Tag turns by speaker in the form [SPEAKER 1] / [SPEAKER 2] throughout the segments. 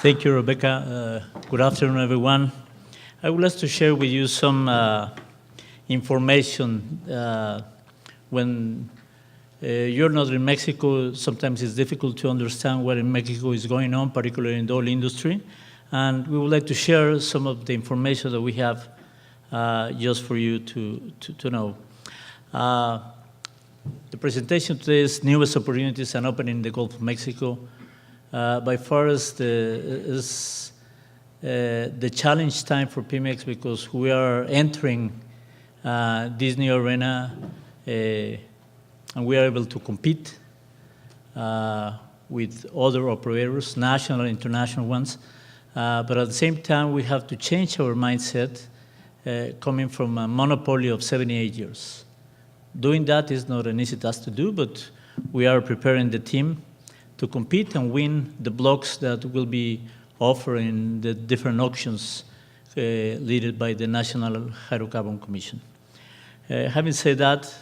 [SPEAKER 1] Thank you, Rebecca. Good afternoon, everyone. I would like to share with you some information. When you're not in Mexico, sometimes it's difficult to understand what in Mexico is going on, particularly in the oil industry. And we would like to share some of the information that we have just for you to know. The presentation today is newest opportunities and opening in the Gulf of Mexico. By far is the challenge time for PEMEX because we are entering this new arena and we are able to compete with other operators, national and international ones. But at the same time, we have to change our mindset coming from a monopoly of 78 years. Doing that is not an easy task to do, but we are preparing the team to compete and win the blocks that will be offered in the different auctions led by the National Hydrocarbon Commission. Having said that,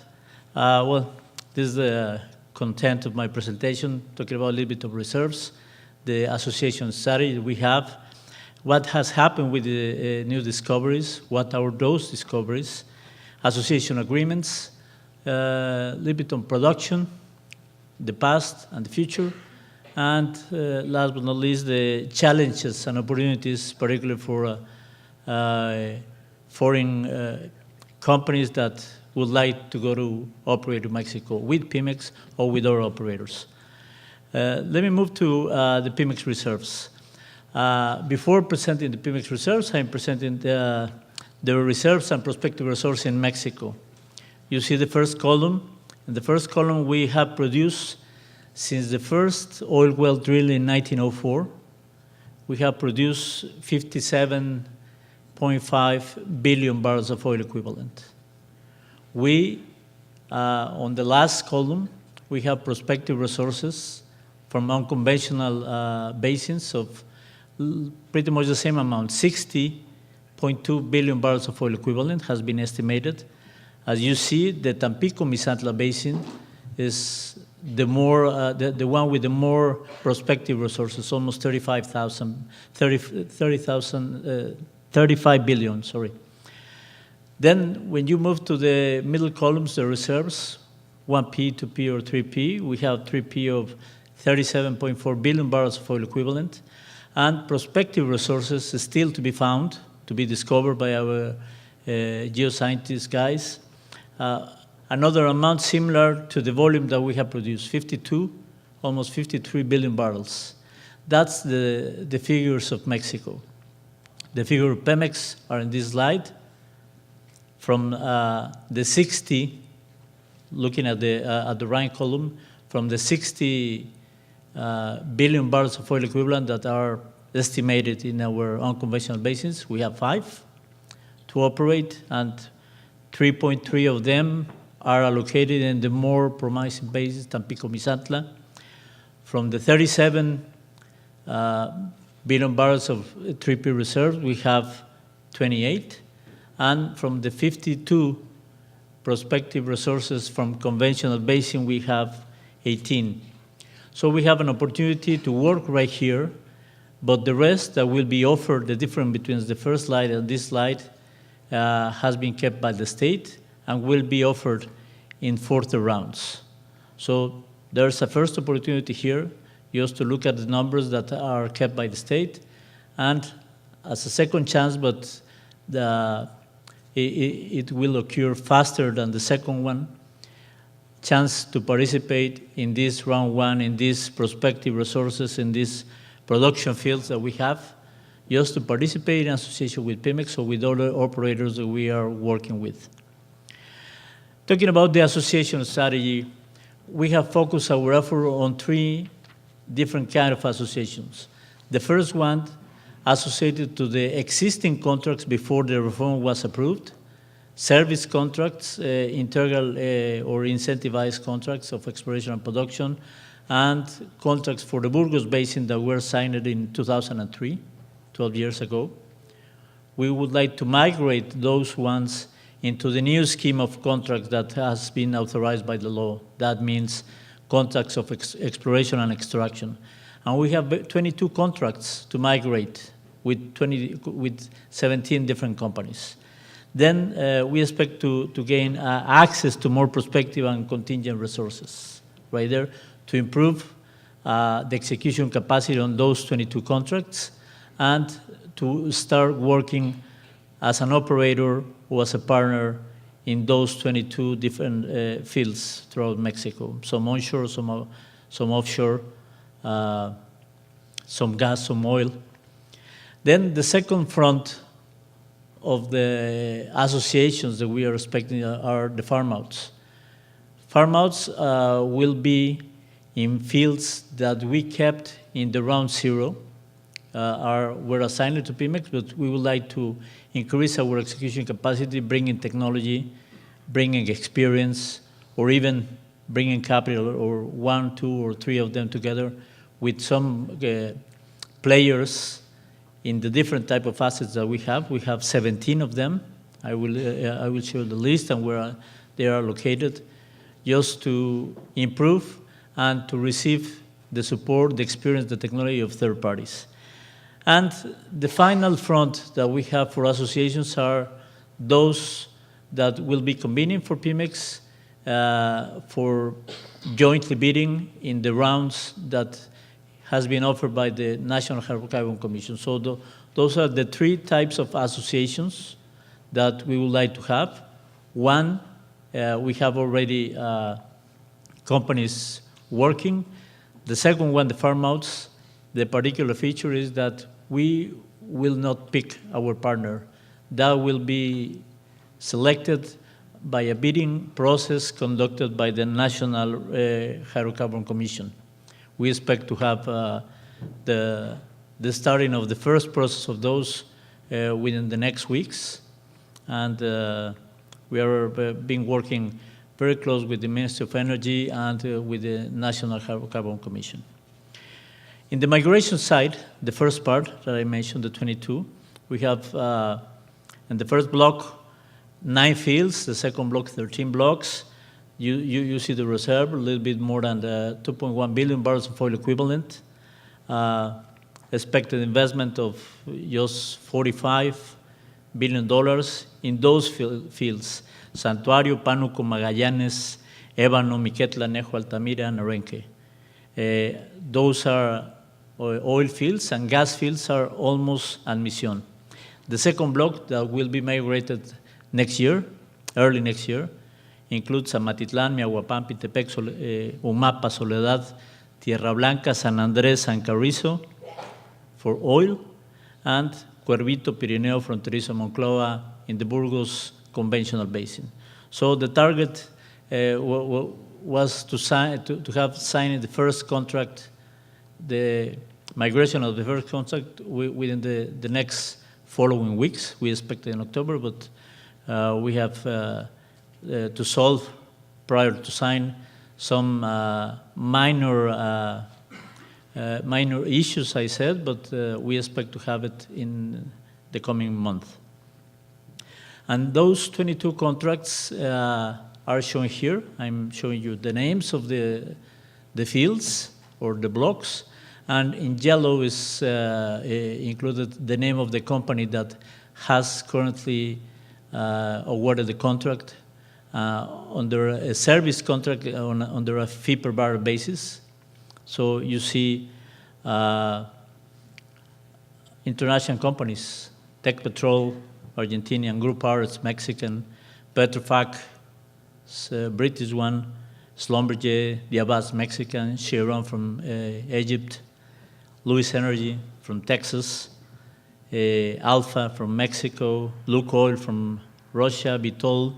[SPEAKER 1] well, this is the content of my presentation, talking about a little bit of reserves, the association study we have, what has happened with the new discoveries, what are those discoveries, association agreements, a little bit on production, the past and the future, and last but not least, the challenges and opportunities, particularly for foreign companies that would like to go to operate in Mexico with PEMEX or with other operators. Let me move to the PEMEX reserves. Before presenting the PEMEX reserves, I'm presenting the reserves and prospective resources in Mexico. You see the first column. In the first column, we have produced, since the first oil well drilled in 1904, we have produced 57.5 billion barrels of oil equivalent. We, on the last column, we have prospective resources from unconventional basins of pretty much the same amount, 60.2 billion barrels of oil equivalent has been estimated. As you see, the Tampico-Misantla Basin is the one with the more prospective resources, almost 35 billion, sorry. Then when you move to the middle columns, the reserves, 1P, 2P, or 3P, we have 3P of 37.4 billion barrels of oil equivalent, and prospective resources is still to be found, to be discovered by our geoscientist guys. Another amount similar to the volume that we have produced, 52, almost 53 billion barrels. That's the figures of Mexico. The figure of PEMEX are in this slide. From the 60, looking at the right column, from the 60 billion barrels of oil equivalent that are estimated in our unconventional basins, we have 5 to operate, and 3.3 of them are allocated in the more promising basins, Tampico-Misantla. From the 37 billion barrels of 3P reserves, we have 28. And from the 52 prospective resources from conventional basin, we have 18. So we have an opportunity to work right here, but the rest that will be offered, the difference between the first slide and this slide, has been kept by the state and will be offered in further rounds. So there's a first opportunity here just to look at the numbers that are kept by the state, and as a second chance, but it will occur faster than the second one, chance to participate in this round one, in these prospective resources, in these production fields that we have, just to participate in association with PEMEX or with other operators that we are working with. Talking about the association strategy, we have focused our effort on 3 different kinds of associations. The first one, associated to the existing contracts before the reform was approved, service contracts, integral or incentivized contracts of exploration and production, and contracts for the Burgos Basin that were signed in 2003, 12 years ago. We would like to migrate those ones into the new scheme of contracts that has been authorized by the law. That means contracts of exploration and extraction. And we have 22 contracts to migrate with 17 different companies. Then we expect to gain access to more prospective and contingent resources right there to improve the execution capacity on those 22 contracts and to start working as an operator or as a partner in those 22 different fields throughout Mexico, some onshore, some offshore, some gas, some oil. Then the second front of the associations that we are expecting are the farm-outs. Farm-outs will be in fields that we kept in the round zero, were assigned to PEMEX, but we would like to increase our execution capacity, bringing technology, bringing experience, or even bringing capital, or 1, 2, or 3 of them together with some players in the different type of assets that we have. We have 17 of them. I will show the list and where they are located, just to improve and to receive the support, the experience, the technology of third parties. And the final front that we have for associations are those that will be convening for PEMEX for jointly bidding in the rounds that has been offered by the National Hydrocarbon Commission. So those are the 3 types of associations that we would like to have. One, we have already companies working. The second one, the farm-outs, the particular feature is that we will not pick our partner. That will be selected by a bidding process conducted by the National Hydrocarbon Commission. We expect to have the starting of the first process of those within the next weeks. And we are been working very close with the Ministry of Energy and with the National Hydrocarbon Commission. In the migration side, the first part that I mentioned, the 22, we have in the first block 9 fields, the second block 13 blocks. You see the reserve, a little bit more than 2.1 billion barrels of oil equivalent. Expected investment of just $45 billion in those fields: Santuario, Pánuco, Magallanes, Ébano, Miquetla, Nejo, Altamira, and Arenque. Those are oil fields, and gas fields are almost at Mission. The second block that will be migrated next year, early next year, includes Amatitlán, Miahuapan, Pitepec, Umapa, Soledad, Tierra Blanca, San Andrés, San Carrizo for oil, and Cuervito, Pirineo, Fronterizo, Monclova in the Burgos conventional basin. So the target was to have signed the first contract, the migration of the first contract within the next following weeks. We expect in October, but we have to solve prior to sign some minor issues, I said, but we expect to have it in the coming month. And those 22 contracts are shown here. I'm showing you the names of the fields or the blocks, and in yellow is included the name of the company that has currently awarded the contract under a service contract under a fee per barrel basis. So you see international companies, Tech Petrol, Argentinian, Group R, it's Mexican, Petrofac, it's a British one, Schlumberger, Diabas, Mexican, Chevron from Egypt, Lewis Energy from Texas, Alpha from Mexico, LUKOIL from Russia, Vitol,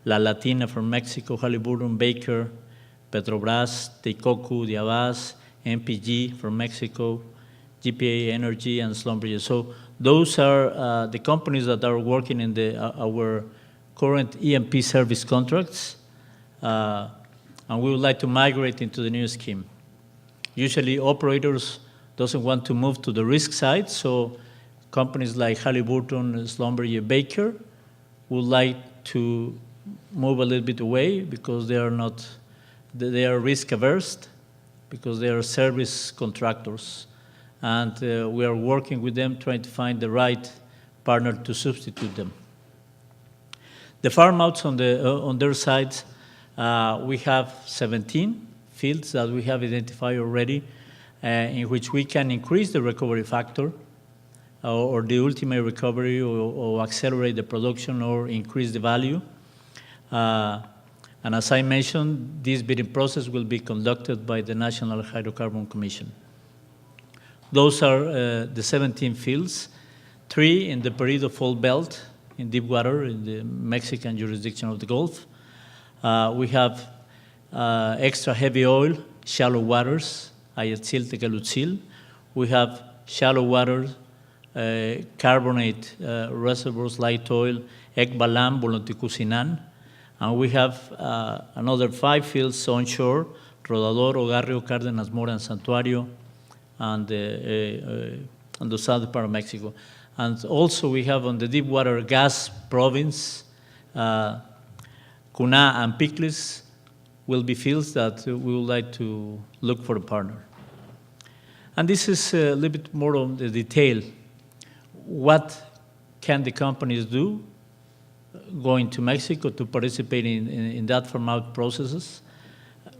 [SPEAKER 1] La Latina from Mexico, Halliburton, Baker, Petrobras, Teikoku, Diabas, MPG from Mexico, GPA Energy, and Schlumberger. So those are the companies that are working in our current E&P service contracts, and we would like to migrate into the new scheme. Usually operators doesn't want to move to the risk side, so companies like Halliburton, Schlumberger, Baker would like to move a little bit away because they are risk averse, because they are service contractors. And we are working with them, trying to find the right partner to substitute them. The farm-outs on their sides, we have 17 fields that we have identified already, in which we can increase the recovery factor, or the ultimate recovery, or accelerate the production, or increase the value. And as I mentioned, this bidding process will be conducted by the National Hydrocarbon Commission. Those are the 17 fields, 3 in the Perdido Fault Belt in deep water in the Mexican jurisdiction of the Gulf. We have extra heavy oil, shallow waters, Ayatzil, Tecalutzil. We have shallow water, carbonate reservoirs, light oil, Ekbalam, Bolonticusinan. And we have another 5 fields onshore, Rodador, Ogarrio, Cárdenas, Mora, and Santuario, and on the southern part of Mexico. And also we have on the deep water gas province, Cuna and Picles will be fields that we would like to look for a partner. And this is a little bit more on the detail. What can the companies do going to Mexico to participate in that farm-out processes?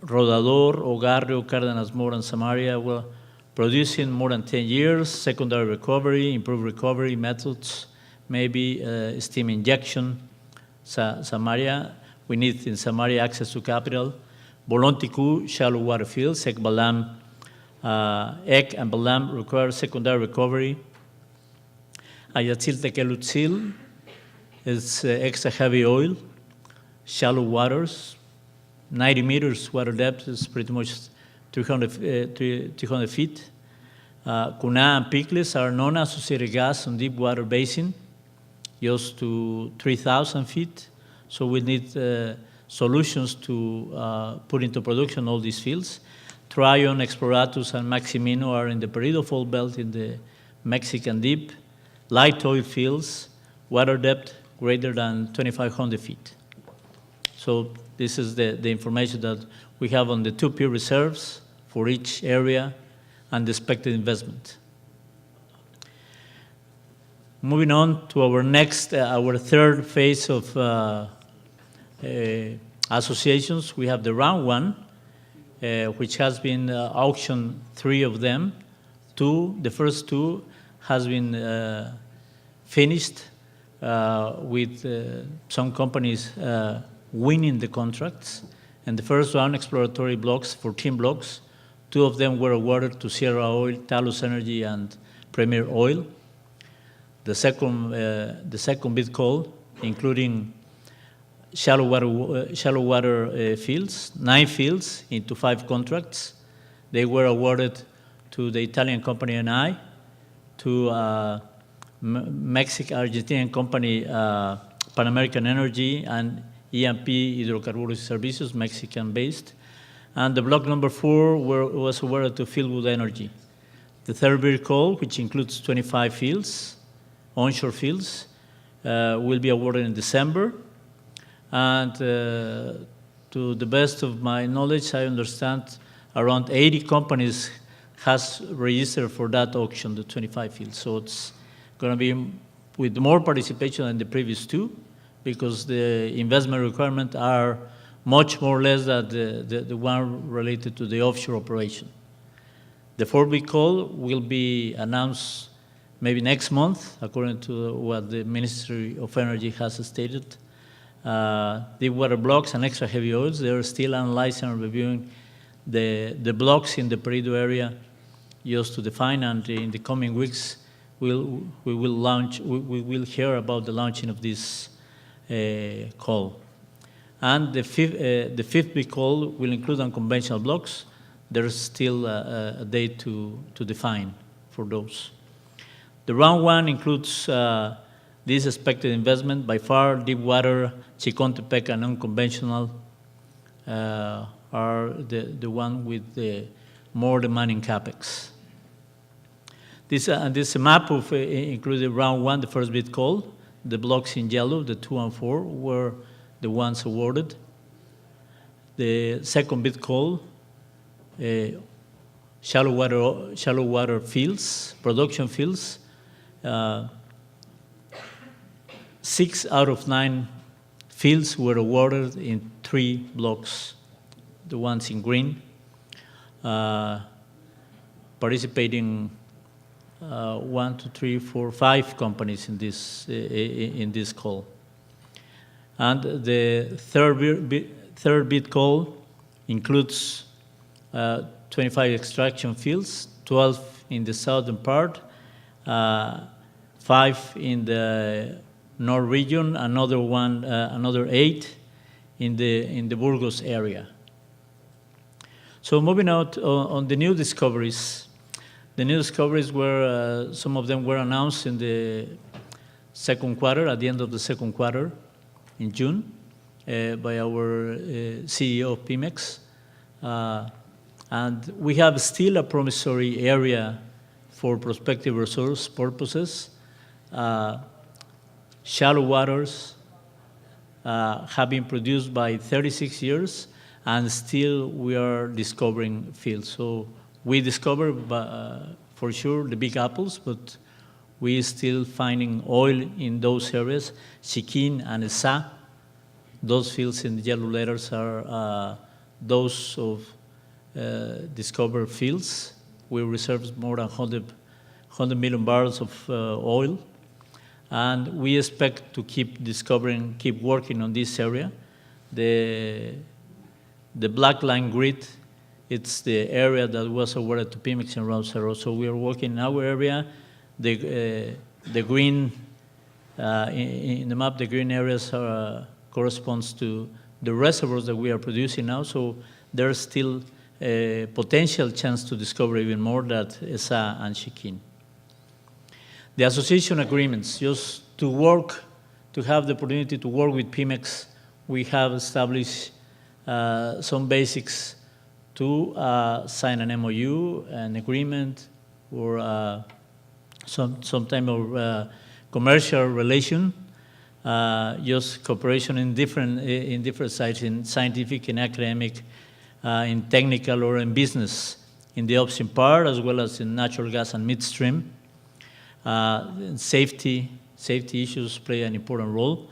[SPEAKER 1] Rodador, Ogarrio, Cárdenas, Mora, and Samaria were producing more than 10 years, secondary recovery, improved recovery methods, maybe steam injection. Samaria, we need in Samaria access to capital. Bolonticu, shallow water fields, Ek Balam, Ek and Balam require secondary recovery. Ayatzil, Tecalutzil is extra heavy oil, shallow waters, 90 meters water depth is pretty much 300 feet. Cuna and Picles are non-associated gas on deep water basin, just to 3,000 feet. So we need solutions to put into production all these fields. Trion, Exploratus, and Maximino are in the Perdido Fault Belt in the Mexican deep. Light oil fields, water depth greater than 2,500 feet. So this is the information that we have on the 2P reserves for each area and the expected investment. Moving on to our next, our third phase of associations, we have the round one, which has been auctioned 3 of them. The first 2 has been finished with some companies winning the contracts. And the first round, exploratory blocks, 14 blocks. 2 of them were awarded to Sierra Oil, Talos Energy, and Premier Oil. The second bid call, including shallow water fields, 9 fields into 5 contracts. They were awarded to the Italian company NI, to Mexican Argentinian company Pan American Energy, and E&P Hidrocarburos Servicios, Mexican-based. And the block number 4 was awarded to Fieldwood Energy. The third bid call, which includes 25 fields, onshore fields, will be awarded in December. And to the best of my knowledge, I understand around 80 companies has registered for that auction, the 25 fields. So it's going to be with more participation than the previous 2, because the investment requirements are much more or less than the one related to the offshore operation. The 4th bid call will be announced maybe next month, according to what the Ministry of Energy has stated. Deep water blocks and extra heavy oils, they are still analyzing and reviewing the blocks in the Perdido area just to define, and in the coming weeks we will hear about the launching of this call. And the fifth bid call will include unconventional blocks. There's still a date to define for those. The round 1 includes this expected investment. By far, deep water, Chicontepec, and unconventional are the one with the more demanding capex. This is a map of included round 1, the first bid call. The blocks in yellow, the 2 and 4, were the ones awarded. The second bid call, shallow water fields, production fields. 6 out of 9 fields were awarded in 3 blocks, the ones in green, participating 1, 2, 3, 4, 5 companies in this call. And the third bid call includes 25 extraction fields, 12 in the southern part, 5 in the north region, another 8 in the Burgos area. So moving out on the new discoveries. The new discoveries were, some of them were announced in the second quarter, at the end of the second quarter in June, by our CEO of PEMEX. And we have still a promissory area for prospective resource purposes. Shallow waters have been produced by 36 years, and still we are discovering fields. So we discover for sure the big apples, but we still finding oil in those areas. Chiquin and Esa, those fields in the yellow letters are those of discovered fields. We reserve more than 100 million barrels of oil. And we expect to keep discovering, keep working on this area. The black line grid, it's the area that was awarded to PEMEX in Round Zero. So we are working in our area. The green, in the map, the green areas corresponds to the reservoirs that we are producing now. So there's still a potential chance to discover even more that Esa and Chiquin. The association agreements, just to work, to have the opportunity to work with PEMEX, we have established some basics to sign an MOU, an agreement, or some type of commercial relation, just cooperation in different sides, in scientific, in academic, in technical, or in business, in the upstream part, as well as in natural gas and midstream. Safety issues play an important role,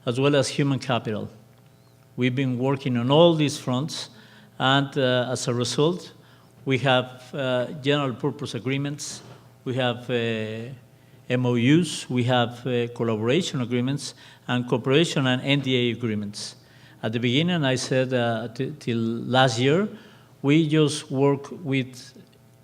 [SPEAKER 1] as well as human capital. We've been working on all these fronts, and as a result, we have general purpose agreements, we have MOUs, we have collaboration agreements, and cooperation and NDA agreements. At the beginning, I said till last year, we just work with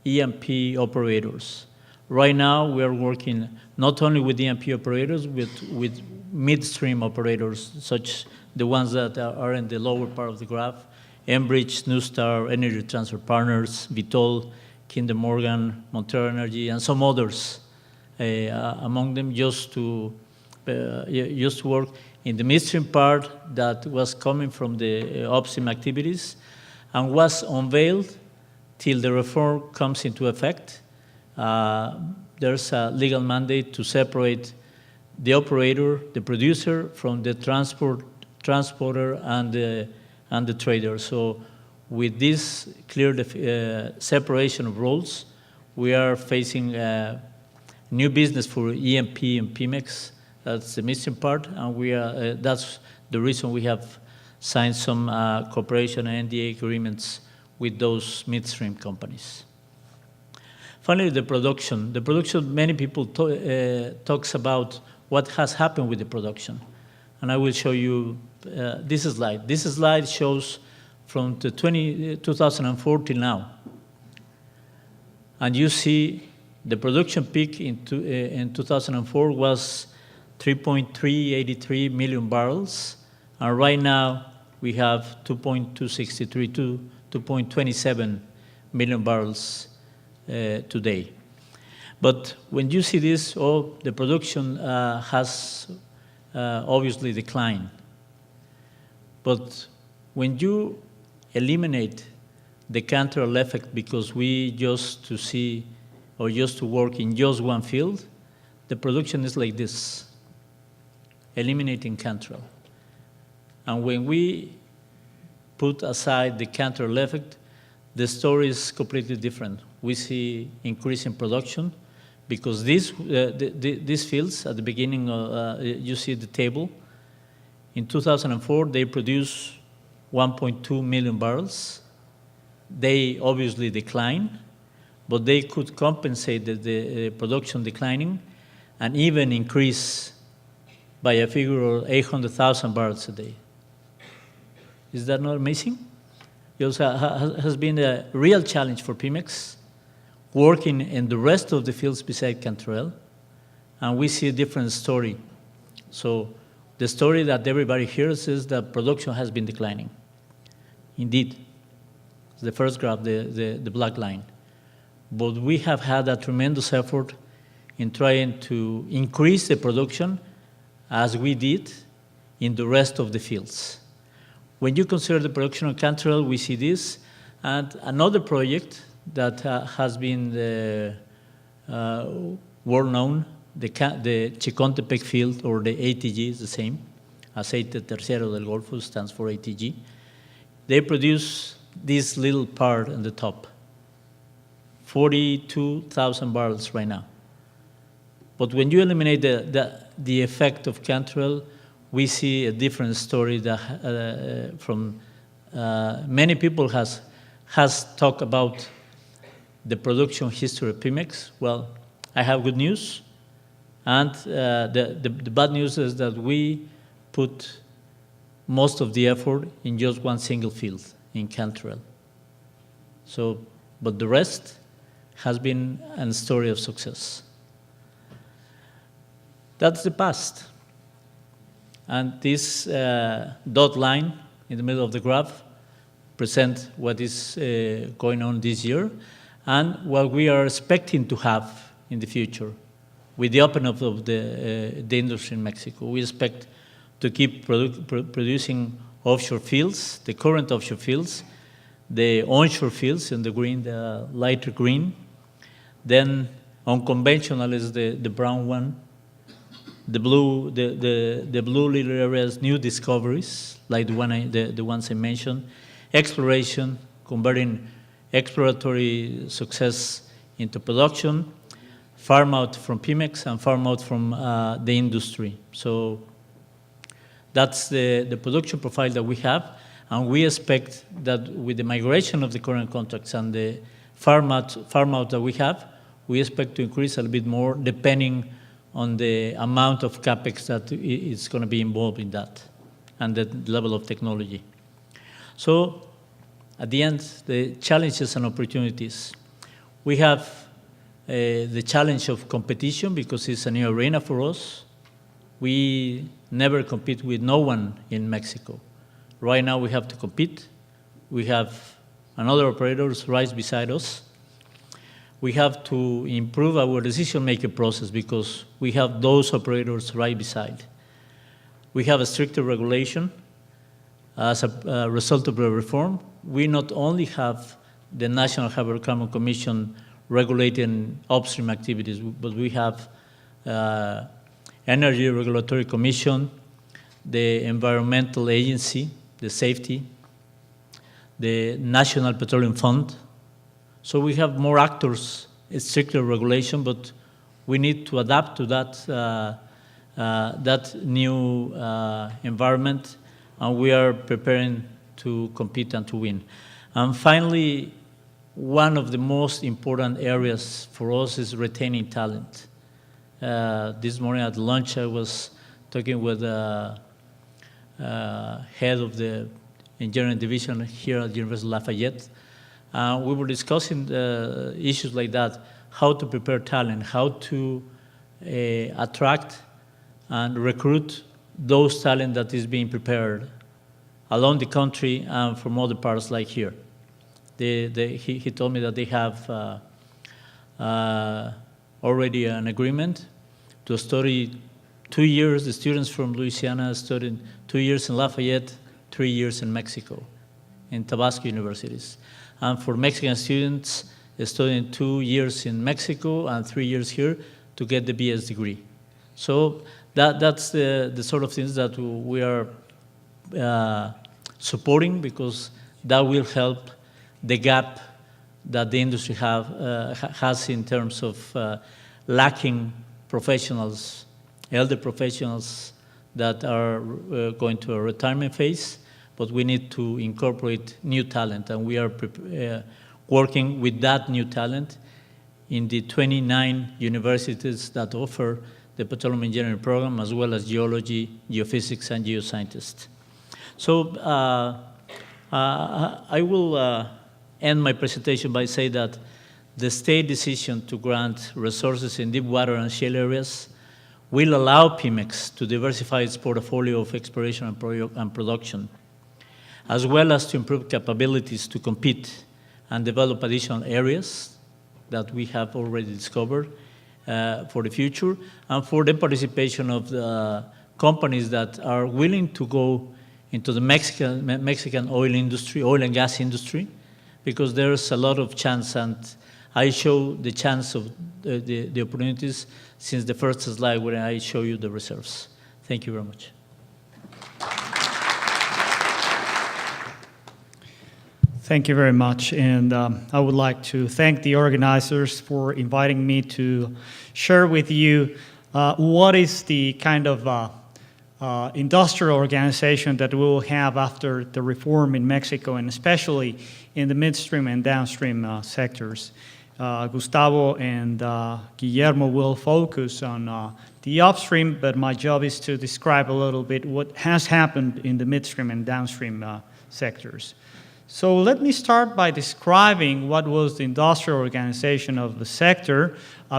[SPEAKER 1] E&P operators. Right now, we are working not only with E&P operators, with midstream operators, such the ones that are in the lower part of the graph: Enbridge, NuStar, Energy Transfer Partners, Vitol, Kinder Morgan, Montero Energy, and some others among them, just to work in the midstream part that was coming from the upstream activities and was unveiled till the reform comes into effect. There's a legal mandate to separate the operator, the producer, from the transporter and the trader. So with this clear separation of roles, we are facing new business for E&P and PEMEX. That's the midstream part, and that's the reason we have signed some cooperation and NDA agreements with those midstream companies. Finally, the production. The production, many people talks about what has happened with the production. And I will show you this slide. This slide shows from the 2004 till now. And you see the production peak in 2004 was 3.383 million barrels. And right now, we have 2.263 to 2.27 million barrels today. But when you see this, the production has obviously declined. But when you eliminate the counter effect, because we just to see or just to work in just one field, the production is like this, eliminating counter. And when we put aside the counter effect, the story is completely different. we see increase in production because these fields at the beginning, you see the table. In 2004, they produced 1.2 million barrels. They obviously decline, but they could compensate the production declining and even increase by a figure of 800,000 barrels a day. Is that not amazing? It also has been a real challenge for PEMEX, working in the rest of the fields beside Cantarell, and we see a different story. So the story that everybody hears is that production has been declining. Indeed, the first graph, the black line. But we have had a tremendous effort in trying to increase the production as we did in the rest of the fields. When you consider the production of Cantarell, we see this, and another project that has been well known, the Chicontepec field, or the ATG is the same, Aceite Terciario del Golfo stands for ATG. They produce this little part on the top, 42,000 barrels right now. But when you eliminate the effect of Cantarell, we see a different story that from many people has talked about the production history of PEMEX. Well, I have good news, and the bad news is that we put most of the effort in just one single field, in Cantarell. So, but the rest has been a story of success. That's the past. And this dot line in the middle of the graph presents what is going on this year and what we are expecting to have in the future with the opening up of the industry in Mexico. We expect to keep producing offshore fields, the current offshore fields, the onshore fields in the green, the lighter green. Then unconventional is the brown one. The blue little areas, new discoveries, like the ones I mentioned. Exploration, converting exploratory success into production. Farm out from PEMEX and farm out from the industry. So that's the production profile that we have. And we expect that with the migration of the current contracts and the farm out that we have, we expect to increase a little bit more depending on the amount of CapEx that is going to be involved in that and the level of technology. So at the end, the challenges and opportunities. We have the challenge of competition because it's a new arena for us. We never compete with no one in Mexico. Right now we have to compete. We have another operators right beside us. We have to improve our decision-making process because we have those operators right beside. We have a stricter regulation as a result of the reform. We not only have the National Hydrocarbon Commission regulating upstream activities, but we have Energy Regulatory Commission, the Environmental Agency, the Safety, the National Petroleum Fund. So we have more actors, it's stricter regulation, but we need to adapt to that new environment, and we are preparing to compete and to win. And finally, one of the most important areas for us is retaining talent. This morning at lunch, I was talking with the head of the engineering division here at the University of Lafayette. We were discussing issues like that, how to prepare talent, how to attract and recruit those talent that is being prepared along the country and from other parts like here. He told me that they have already an agreement to study 2 years. The students from Louisiana studied 2 years in Lafayette, 3 years in Mexico, in Tabasco universities. And for Mexican students, studying 2 years in Mexico and 3 years here to get the BS degree. So that's the sort of things that we are supporting because that will help the gap that the industry has in terms of lacking professionals, elder professionals that are going to a retirement phase, but we need to incorporate new talent, and we are working with that new talent in the 29 universities that offer the petroleum engineering program, as well as geology, geophysics, and geoscientists. So I will end my presentation by saying that the state decision to grant resources in deep water and shale areas will allow PEMEX to diversify its portfolio of exploration and production, as well as to improve capabilities to compete and develop additional areas that we have already discovered for the future, and for the participation of the companies that are willing to go into the Mexican oil industry, oil and gas industry, because there's a lot of chance, and I show the chance of the opportunities since the first slide where I show you the reserves. Thank you very much.
[SPEAKER 2] Thank you very much, and I would like to thank the organizers for inviting me to share with you what is the kind of industrial organization that we will have after the reform in Mexico, and especially in the midstream and downstream sectors. Gustavo and Guillermo will focus on the upstream, but my job is to describe a little bit what has happened in the midstream and downstream sectors. So let me start by describing what was the industrial organization of the sector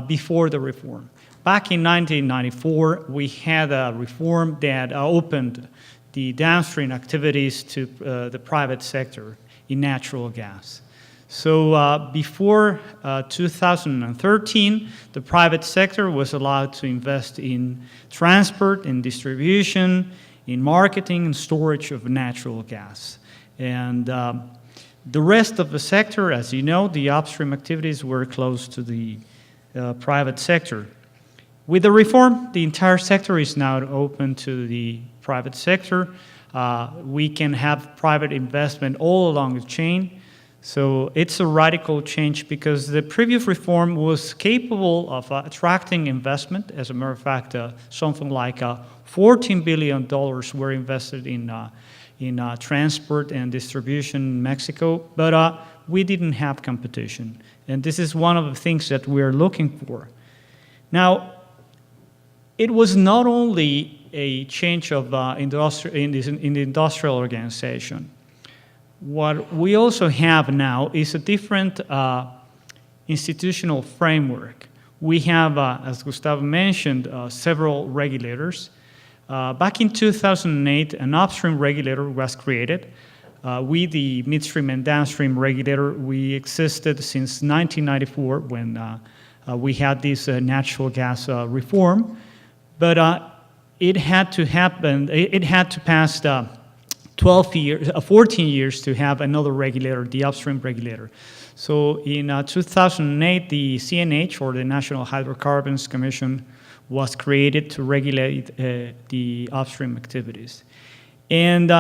[SPEAKER 2] before the reform. Back in 1994, we had a reform that opened the downstream activities to the private sector in natural gas. So before 2013, the private sector was allowed to invest in transport, in distribution, in marketing and storage of natural gas. And the rest of the sector, as you know, the upstream activities were close to the private sector. With the reform, the entire sector is now open to the private sector. We can have private investment all along the chain. So it's a radical change because the previous reform was capable of attracting investment. As a matter of fact, something like $14 billion were invested in transport and distribution in Mexico, but we didn't have competition. And this is one of the things that we're looking for. Now, it was not only a change of in the industrial organization. What we also have now is a different institutional framework. We have, as Gustavo mentioned, several regulators. Back in 2008, an upstream regulator was created. We, the midstream and downstream regulator, we existed since 1994 when we had this natural gas reform. But it had to happen, it had to pass 14 years to have another regulator, the upstream regulator. So in 2008, the CNH, or the National Hydrocarbons Commission, was created to regulate the upstream activities. And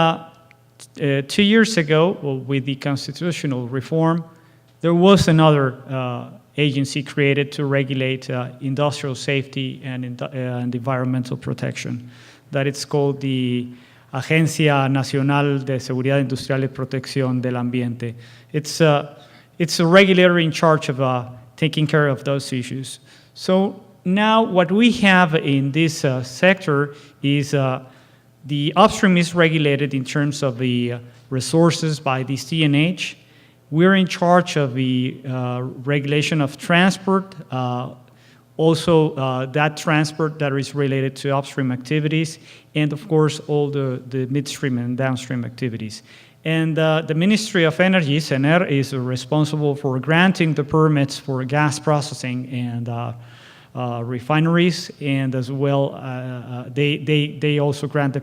[SPEAKER 2] 2 years ago, with the constitutional reform, there was another agency created to regulate industrial safety and environmental protection. That it's called the Agencia Nacional de Seguridad Industrial y Protección del Ambiente. It's a regulator in charge of taking care of those issues. So now what we have in this sector is the upstream is regulated in terms of the resources by the CNH. We're in charge of the regulation of transport, also that transport that is related to upstream activities, and of course all the midstream and downstream activities. And the Ministry of Energy, SENER, is responsible for granting the permits for gas processing and refineries, and as well they also grant the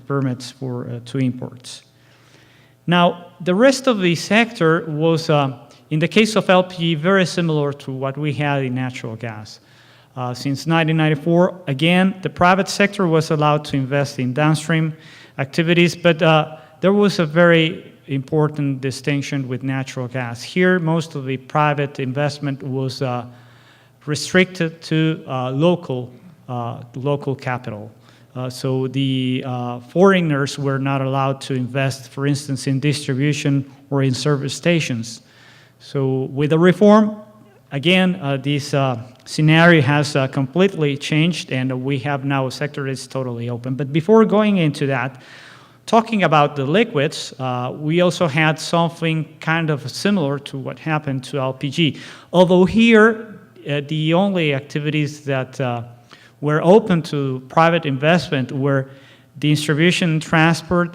[SPEAKER 2] permits for to imports. Now, the rest of the sector was, in the case of LPG, very similar to what we had in natural gas. Since 1994, again, the private sector was allowed to invest in downstream activities, but there was a very important distinction with natural gas. Here, most of the private investment was restricted to local capital. So the foreigners were not allowed to invest, for instance, in distribution or in service stations. So with the reform, again, this scenario has completely changed, and we have now a sector that's totally open. But before going into that, talking about the liquids, we also had something kind of similar to what happened to LPG. Although here, the only activities that were open to private investment were distribution and transport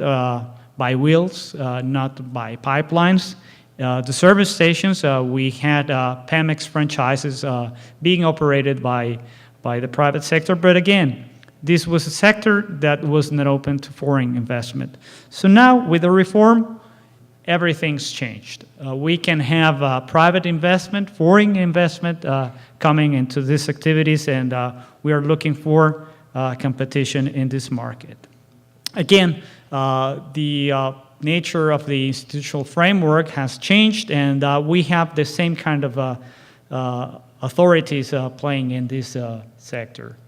[SPEAKER 2] by wheels, not by pipelines. The service stations, we had PEMEX franchises being operated by the private sector, but again, this was a sector that was not open to foreign investment. So now, with the reform, everything's changed. We can have private investment, foreign investment coming into these activities, and we are looking for competition in this market. Again, the nature of the institutional framework has changed, and we have the same kind of authorities playing in this sector.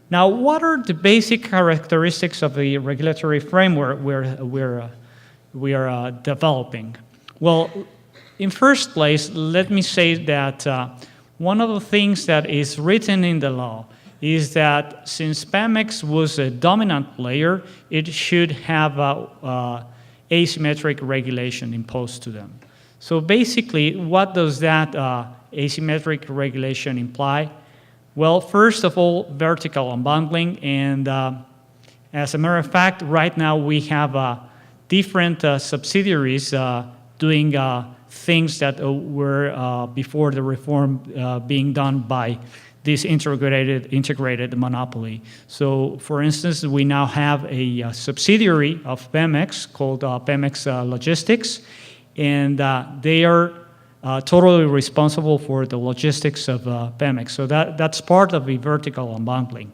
[SPEAKER 2] Now, what are the basic characteristics of the regulatory framework we are developing? Well, in first place, let me say that one of the things that is written in the law is that since PEMEX was a dominant player, it should have asymmetric regulation imposed to them. So basically, what does that asymmetric regulation imply? Well, first of all, vertical unbundling, and as a matter of fact, right now we have different subsidiaries doing things that were before the reform being done by this integrated monopoly. So, for instance, we now have a subsidiary of PEMEX called PEMEX Logistics, and they are totally responsible for the logistics of PEMEX. So that's part of the vertical unbundling.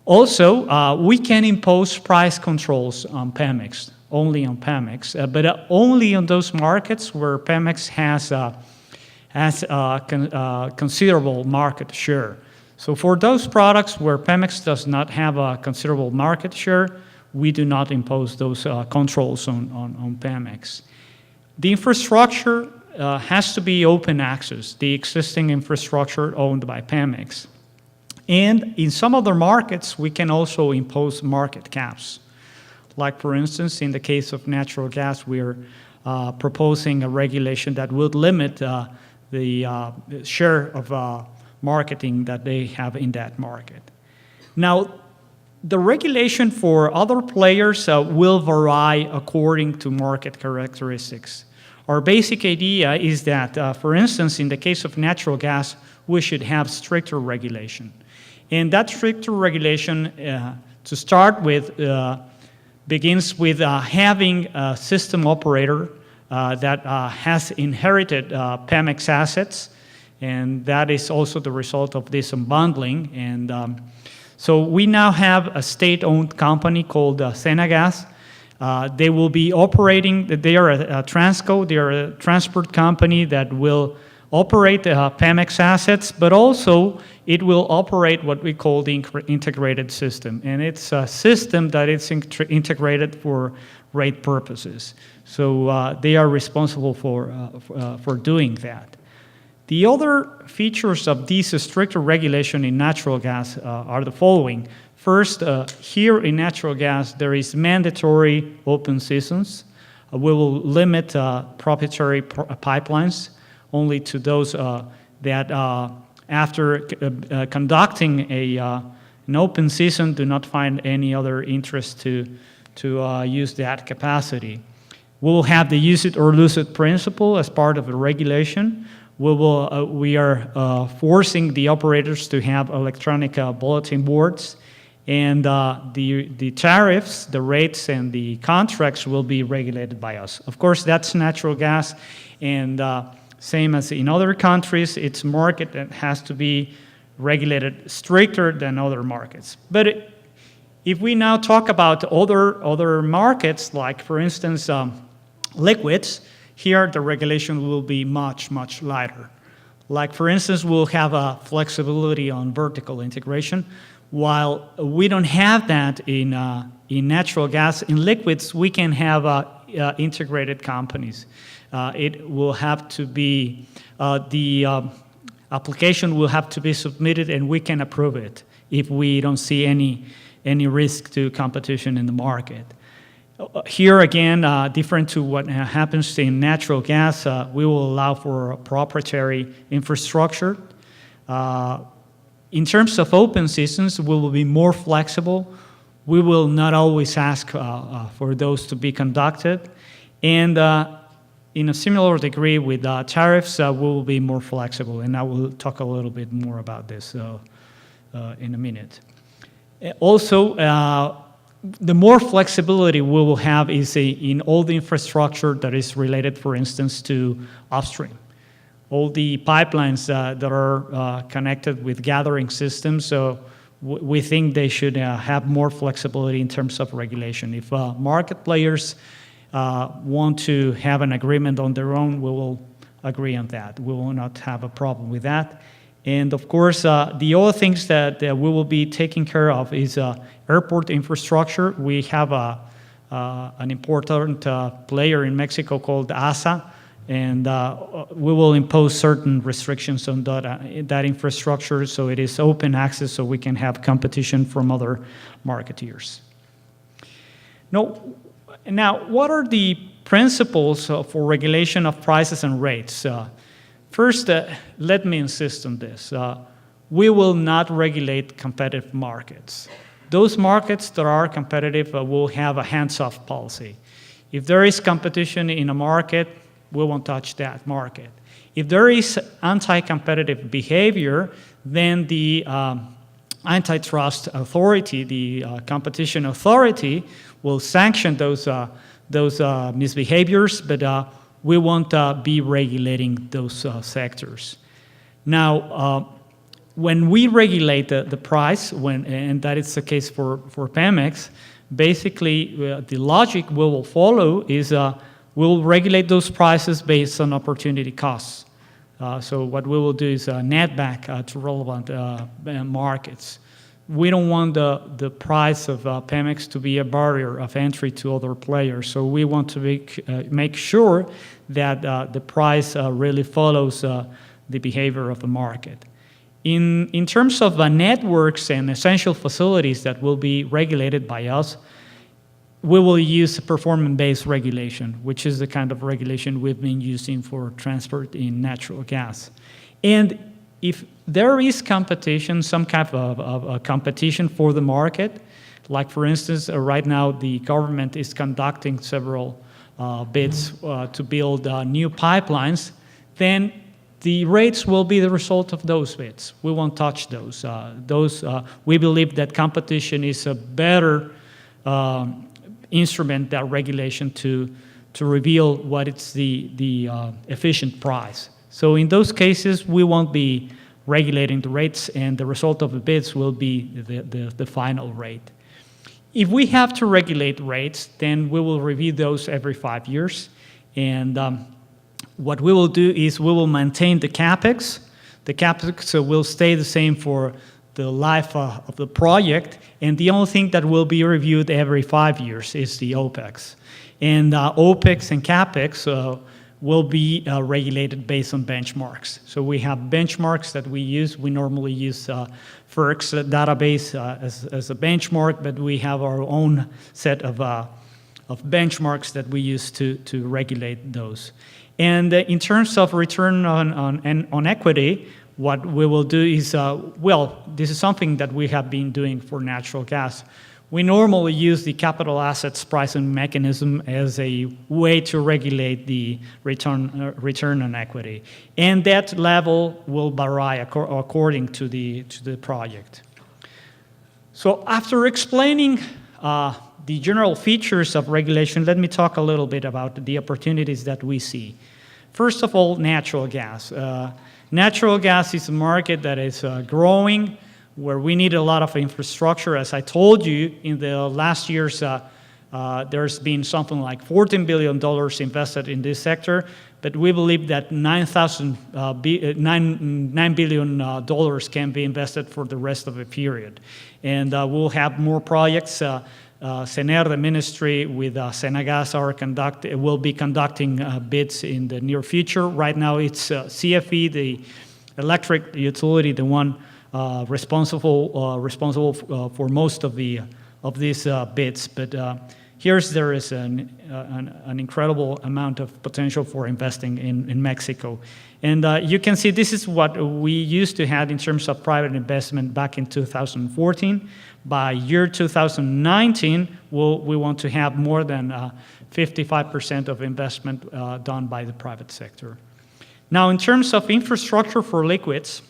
[SPEAKER 2] Also, we can impose price controls on PEMEX, only on PEMEX, but only on those markets where PEMEX has considerable market share. So for those products where PEMEX does not have a considerable market share, we do not impose those controls on PEMEX. The infrastructure has to be open access, the existing infrastructure owned by PEMEX. And in some other markets, we can also impose market caps. Like, for instance, in the case of natural gas, we are proposing a regulation that would limit the share of marketing that they have in that market. Now, the regulation for other players will vary according to market characteristics. Our basic idea is that, for instance, in the case of natural gas, we should have stricter regulation. And that stricter regulation, to start with, begins with having a system operator that has inherited PEMEX assets, and that is also the result of this unbundling. And so we now have a state-owned company called Senagas. They will be operating, they are a Transco, they are a transport company that will operate PEMEX assets, but also it will operate what we call the integrated system. And it's a system that is integrated for rate purposes. So they are responsible for doing that. The other features of this stricter regulation in natural gas are the following. First, here in natural gas, there is mandatory open seasons. We will limit proprietary pipelines only to those that, after conducting an open season, do not find any other interest to use that capacity. We will have the use it or lose it principle as part of the regulation. We are forcing the operators to have electronic bulletin boards, and the tariffs, the rates, and the contracts will be regulated by us. Of course, that's natural gas, and same as in other countries, it's a market that has to be regulated stricter than other markets. But if we now talk about other markets, like, for instance, liquids, here the regulation will be much, much lighter. Like for instance, we'll have a flexibility on vertical integration, while we don't have that in natural gas. In liquids, we can have integrated companies. It will have to be, the application will have to be submitted and we can approve it if we don't see any risk to competition in the market. Here again, different to what happens in natural gas, we will allow for a proprietary infrastructure. In terms of open systems, we will be more flexible. We will not always ask for those to be conducted. And in a similar degree with tariffs, we will be more flexible. And I will talk a little bit more about this in a minute. Also, the more flexibility we will have is in all the infrastructure that is related, for instance, to upstream. All the pipelines that are connected with gathering systems, so we think they should have more flexibility in terms of regulation. If market players want to have an agreement on their own, we will agree on that. We will not have a problem with that. And of course, the other things that we will be taking care of is airport infrastructure. We have an important player in Mexico called ASA, and we will impose certain restrictions on that infrastructure, so it is open access, so we can have competition from other marketeers. Now, what are the principles for regulation of prices and rates? First, let me insist on this. We will not regulate competitive markets. Those markets that are competitive will have a hands-off policy. If there is competition in a market, we won't touch that market. If there is anti-competitive behavior, then the antitrust authority, the competition authority, will sanction those misbehaviors, but we won't be regulating those sectors. Now, when we regulate the price, and that is the case for PEMEX, basically the logic we will follow is we'll regulate those prices based on opportunity costs. So what we will do is net back to relevant markets. We don't want the price of PEMEX to be a barrier of entry to other players. So we want to make sure that the price really follows the behavior of the market. In terms of networks and essential facilities that will be regulated by us, we will use performance-based regulation, which is the kind of regulation we've been using for transport in natural gas. And if there is competition, some kind of competition for the market, like for instance, right now the government is conducting several bids to build new pipelines, then the rates will be the result of those bids. We won't touch those. We believe that competition is a better instrument, that regulation, to reveal what is the efficient price. So in those cases, we won't be regulating the rates, and the result of the bids will be the final rate. If we have to regulate rates, then we will review those every 5 years. And what we will do is we will maintain the CapEx. The CapEx will stay the same for the life of the project, and the only thing that will be reviewed every 5 years is the OpEx. And OpEx and CapEx will be regulated based on benchmarks. So we have benchmarks that we use. We normally use FERC's database as a benchmark, but we have our own set of benchmarks that we use to regulate those. And in terms of return on equity, what we will do is, this is something that we have been doing for natural gas. We normally use the capital assets pricing mechanism as a way to regulate the return on equity. And that level will vary according to the project. So after explaining the general features of regulation, let me talk a little bit about the opportunities that we see. First of all, natural gas. Natural gas is a market that is growing, where we need a lot of infrastructure. As I told you, in the last years, There's been something like $14 billion invested in this sector, but we believe that $9 billion can be invested for the rest of the period. And we'll have more projects. CENER, the ministry with Senagas, will be conducting bids in the near future. Right now, it's CFE, the electric utility, the one responsible for most of these bids. But there is an incredible amount of potential for investing in Mexico. And you can see this is what we used to have in terms of private investment back in 2014. By year 2019, we want to have more than 55% of investment done by the private sector. Now, in terms of infrastructure for liquids,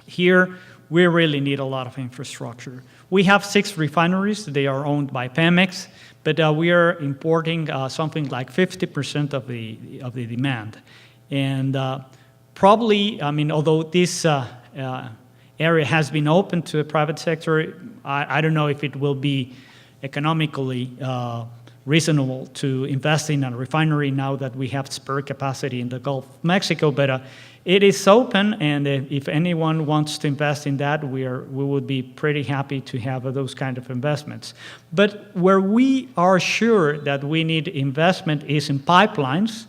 [SPEAKER 2] here we really need a lot of infrastructure. We have 6 refineries. They are owned by PEMEX, but we are importing something like 50% of the demand. And probably, I mean, although this area has been open to the private sector, I don't know if it will be economically reasonable to invest in a refinery now that we have spare capacity in the Gulf of Mexico, but it is open, and if anyone wants to invest in that, we would be pretty happy to have those kind of investments. But where we are sure that we need investment is in pipelines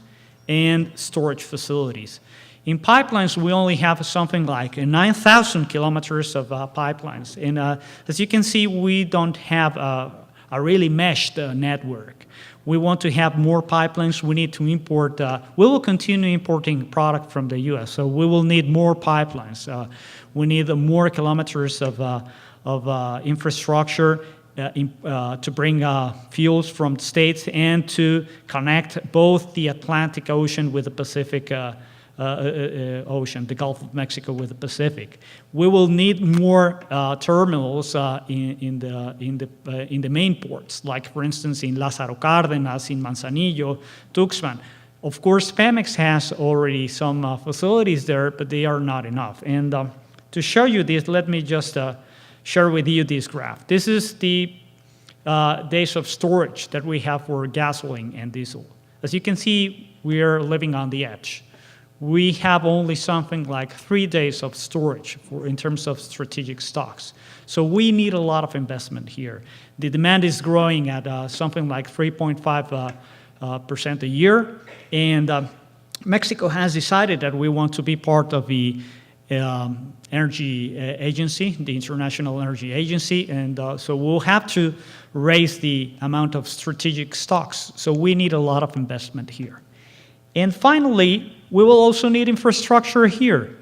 [SPEAKER 2] and storage facilities. In pipelines, we only have something like 9,000 kilometers of pipelines. And as you can see, we don't have a really meshed network. We want to have more pipelines. We need to import. We will continue importing product from the U.S., so we will need more pipelines. We need more kilometers of infrastructure to bring fuels from the states and to connect both the Atlantic Ocean with the Pacific Ocean, the Gulf of Mexico with the Pacific. We will need more terminals in the main ports, like for instance in Lázaro Cárdenas, in Manzanillo, Tuxpan. Of course, PEMEX has already some facilities there, but they are not enough. And to show you this, let me just share with you this graph. This is the days of storage that we have for gasoline and diesel. As you can see, we are living on the edge. We have only something like 3 days of storage in terms of strategic stocks. So we need a lot of investment here. The demand is growing at something like 3.5% a year. And Mexico has decided that we want to be part of the energy agency, the International Energy Agency. And so we'll have to raise the amount of strategic stocks. So we need a lot of investment here. And finally, we will also need infrastructure here,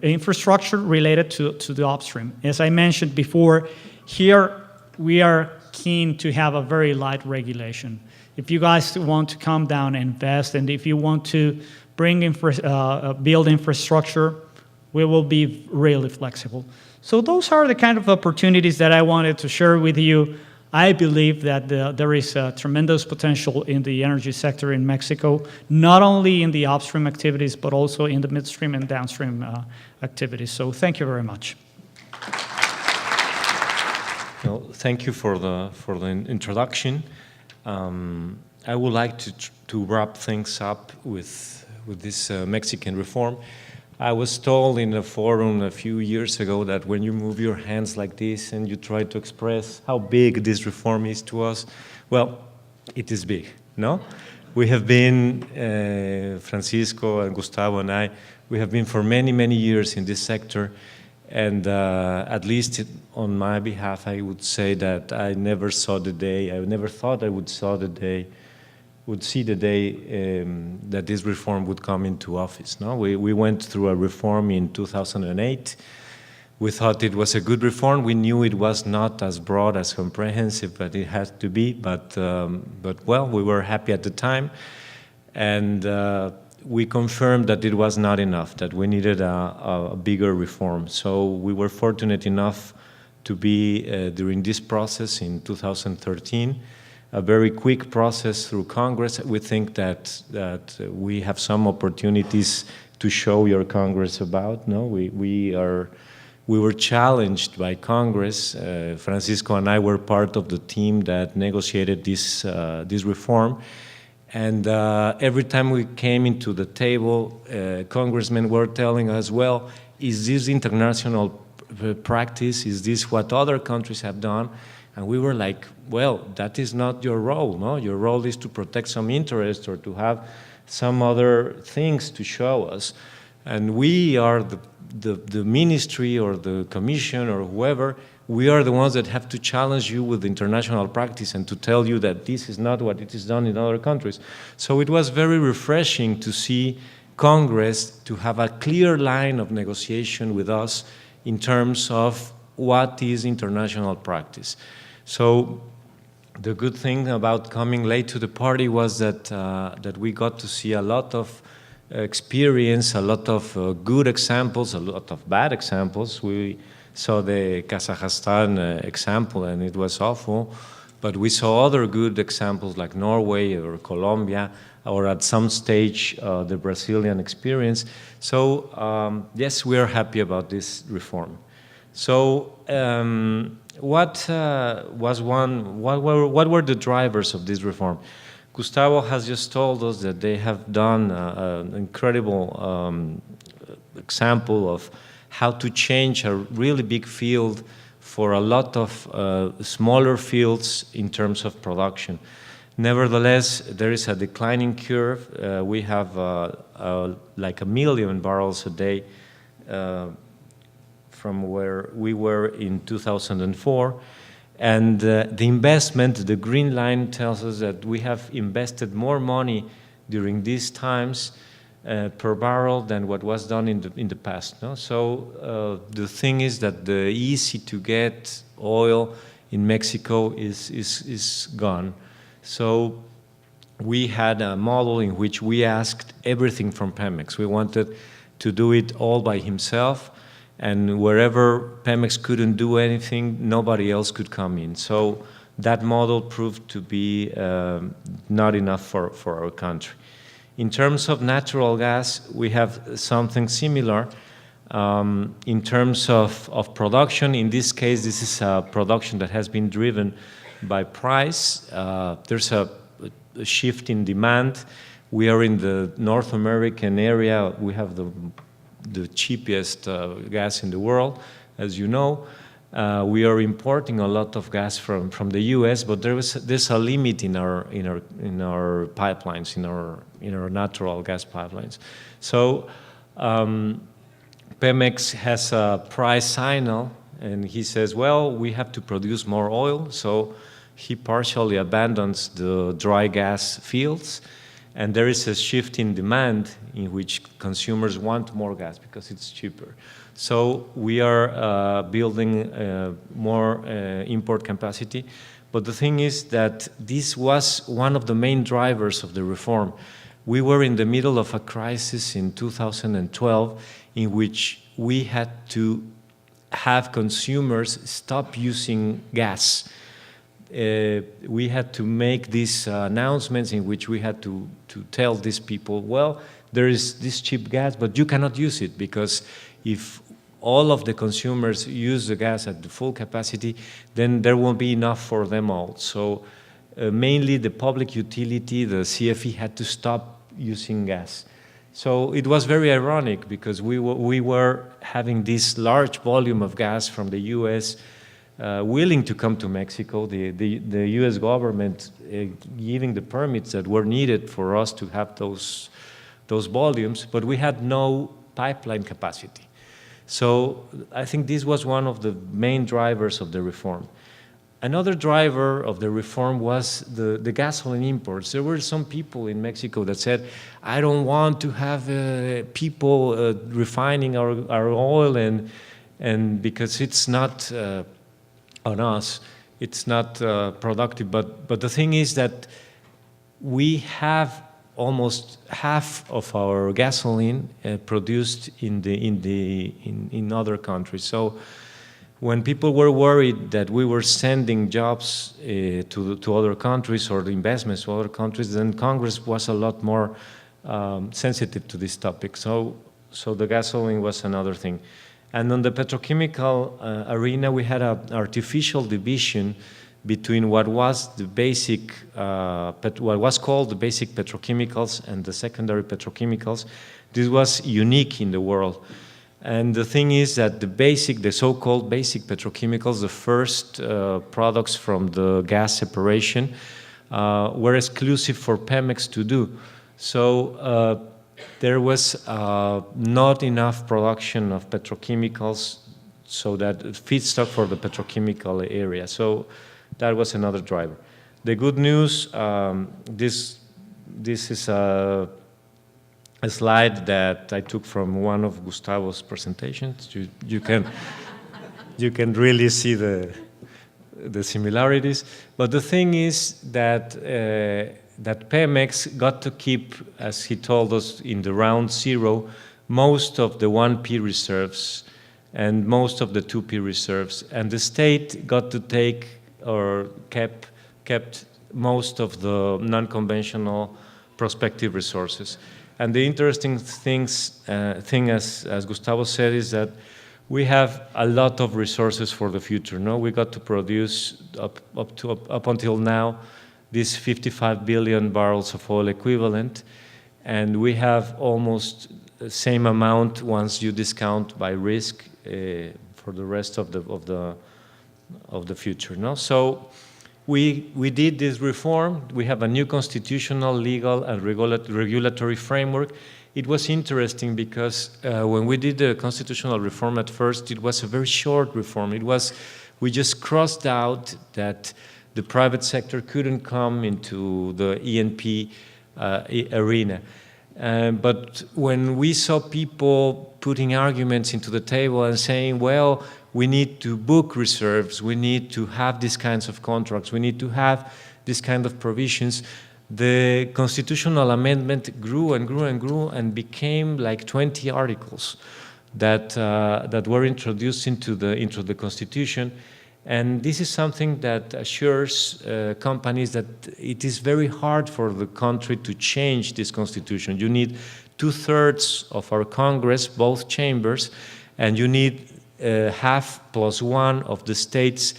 [SPEAKER 2] infrastructure related to the upstream. As I mentioned before, here we are keen to have a very light regulation. If you guys want to come down and invest, and if you want to build infrastructure, we will be really flexible. So those are the kind of opportunities that I wanted to share with you. I believe that there is tremendous potential in the energy sector in Mexico, not only in the upstream activities, but also in the midstream and downstream activities. So thank you very much.
[SPEAKER 3] Well, thank you for the introduction. I would like to wrap things up with this Mexican reform. I was told in a forum a few years ago that when you move your hands like this and you try to express how big this reform is to us, well, it is big, no? We have been, Francisco and Gustavo and I, we have been for many, many years in this sector, and at least on my behalf, I would say that I never thought I would see the day that this reform would come into office. No, we went through a reform in 2008. We thought it was a good reform. We knew it was not as broad, as comprehensive, but it had to be. But well, we were happy at the time, and we confirmed that it was not enough, that we needed a bigger reform. So we were fortunate enough to be during this process in 2013. A very quick process through Congress. We think that we have some opportunities to show your Congress about. No, we are we were challenged by Congress. Francisco and I were part of the team that negotiated this reform. And every time we came into the table, congressmen were telling us, well, is this international practice? Is this what other countries have done? And we were like, well, that is not your role, no? Your role is to protect some interest or to have some other things to show us. And we are the ministry or the commission or whoever, we are the ones that have to challenge you with international practice and to tell you that this is not what it is done in other countries. So it was very refreshing to see Congress to have a clear line of negotiation with us in terms of what is international practice. So the good thing about coming late to the party was that we got to see a lot of experience, a lot of good examples, a lot of bad examples. We saw the Kazakhstan example, and it was awful, but we saw other good examples like Norway or Colombia, or at some stage the Brazilian experience. So yes, we are happy about this reform. So what were the drivers of this reform? Gustavo has just told us that they have done an incredible example of how to change a really big field for a lot of smaller fields in terms of production. Nevertheless, there is a declining curve. We have like 1 million barrels a day from where we were in 2004. And the investment, the green line tells us that we have invested more money during these times per barrel than what was done in the past. No? So the thing is that the easy to get oil in Mexico is gone. So we had a model in which we asked everything from PEMEX. We wanted to do it all by himself, and wherever PEMEX couldn't do anything, nobody else could come in. So that model proved to be not enough for our country. In terms of natural gas, we have something similar. In terms of production, in this case, this is a production that has been driven by price. There's a shift in demand. We are in the North American area. We have the cheapest gas in the world, as you know. We are importing a lot of gas from the U.S., but there's a limit in our pipelines, in our natural gas pipelines. So PEMEX has a price signal, and he says, well, we have to produce more oil, so he partially abandons the dry gas fields, and there is a shift in demand in which consumers want more gas because it's cheaper. So we are building more import capacity. But the thing is that this was one of the main drivers of the reform. We were in the middle of a crisis in 2012 in which we had to have consumers stop using gas. We had to make these announcements in which we had to tell these people, well, there is this cheap gas, but you cannot use it, because if all of the consumers use the gas at the full capacity, then there won't be enough for them all. So mainly the public utility, the CFE, had to stop using gas. So it was very ironic, because we were having this large volume of gas from the U.S. Willing to come to Mexico, the U.S. government giving the permits that were needed for us to have those volumes, but we had no pipeline capacity. So I think this was one of the main drivers of the reform. Another driver of the reform was the gasoline imports. There were some people in Mexico that said, I don't want to have people refining our oil, and because it's not on us, it's not productive. But the thing is that we have almost half of our gasoline produced in other countries. So when people were worried that we were sending jobs to other countries or investments to other countries, then Congress was a lot more sensitive to this topic. So the gasoline was another thing. And on the petrochemical arena, we had an artificial division between what was the basic, what was called the basic petrochemicals and the secondary petrochemicals. This was unique in the world. And the thing is that the so-called basic petrochemicals, the first products from the gas separation, were exclusive for PEMEX to do. So there was not enough production of petrochemicals, so that feedstock for the petrochemical area. So that was another driver. The good news, this is a slide that I took from one of Gustavo's presentations. You can really see the similarities. But the thing is that that PEMEX got to keep, as he told us in the round zero, most of the 1P reserves and most of the 2P reserves. And the state got to take or kept most of the non-conventional prospective resources. And the interesting thing, as Gustavo said, is that we have a lot of resources for the future. No, we got to produce up until now these 55 billion barrels of oil equivalent, and we have almost the same amount once you discount by risk for the rest of the future. No, so we did this reform. We have a new constitutional, legal, and regulatory framework. It was interesting because when we did the constitutional reform at first, it was a very short reform. We just crossed out that the private sector couldn't come into the E&P arena. But when we saw people putting arguments into the table and saying, well, we need to book reserves, we need to have these kinds of contracts, we need to have these kind of provisions, the constitutional amendment grew and grew and grew and became like 20 articles that were introduced into the Constitution. And this is something that assures companies that it is very hard for the country to change this Constitution. You need 2/3 of our Congress, both chambers, and you need half plus one of the states'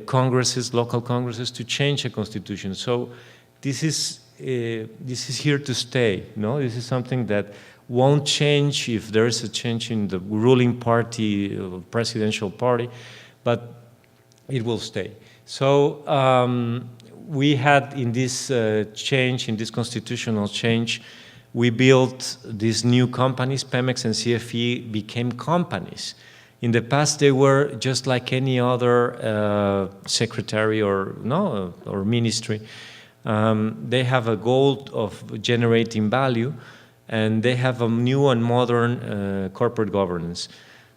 [SPEAKER 3] congresses, local congresses, to change a constitution. So this is here to stay. No, this is something that won't change if there is a change in the ruling party, presidential party, but it will stay. So we had in this change, in this constitutional change, we built these new companies. PEMEX and CFE became companies. In the past, they were just like any other secretary or ministry. They have a goal of generating value, and they have a new and modern corporate governance.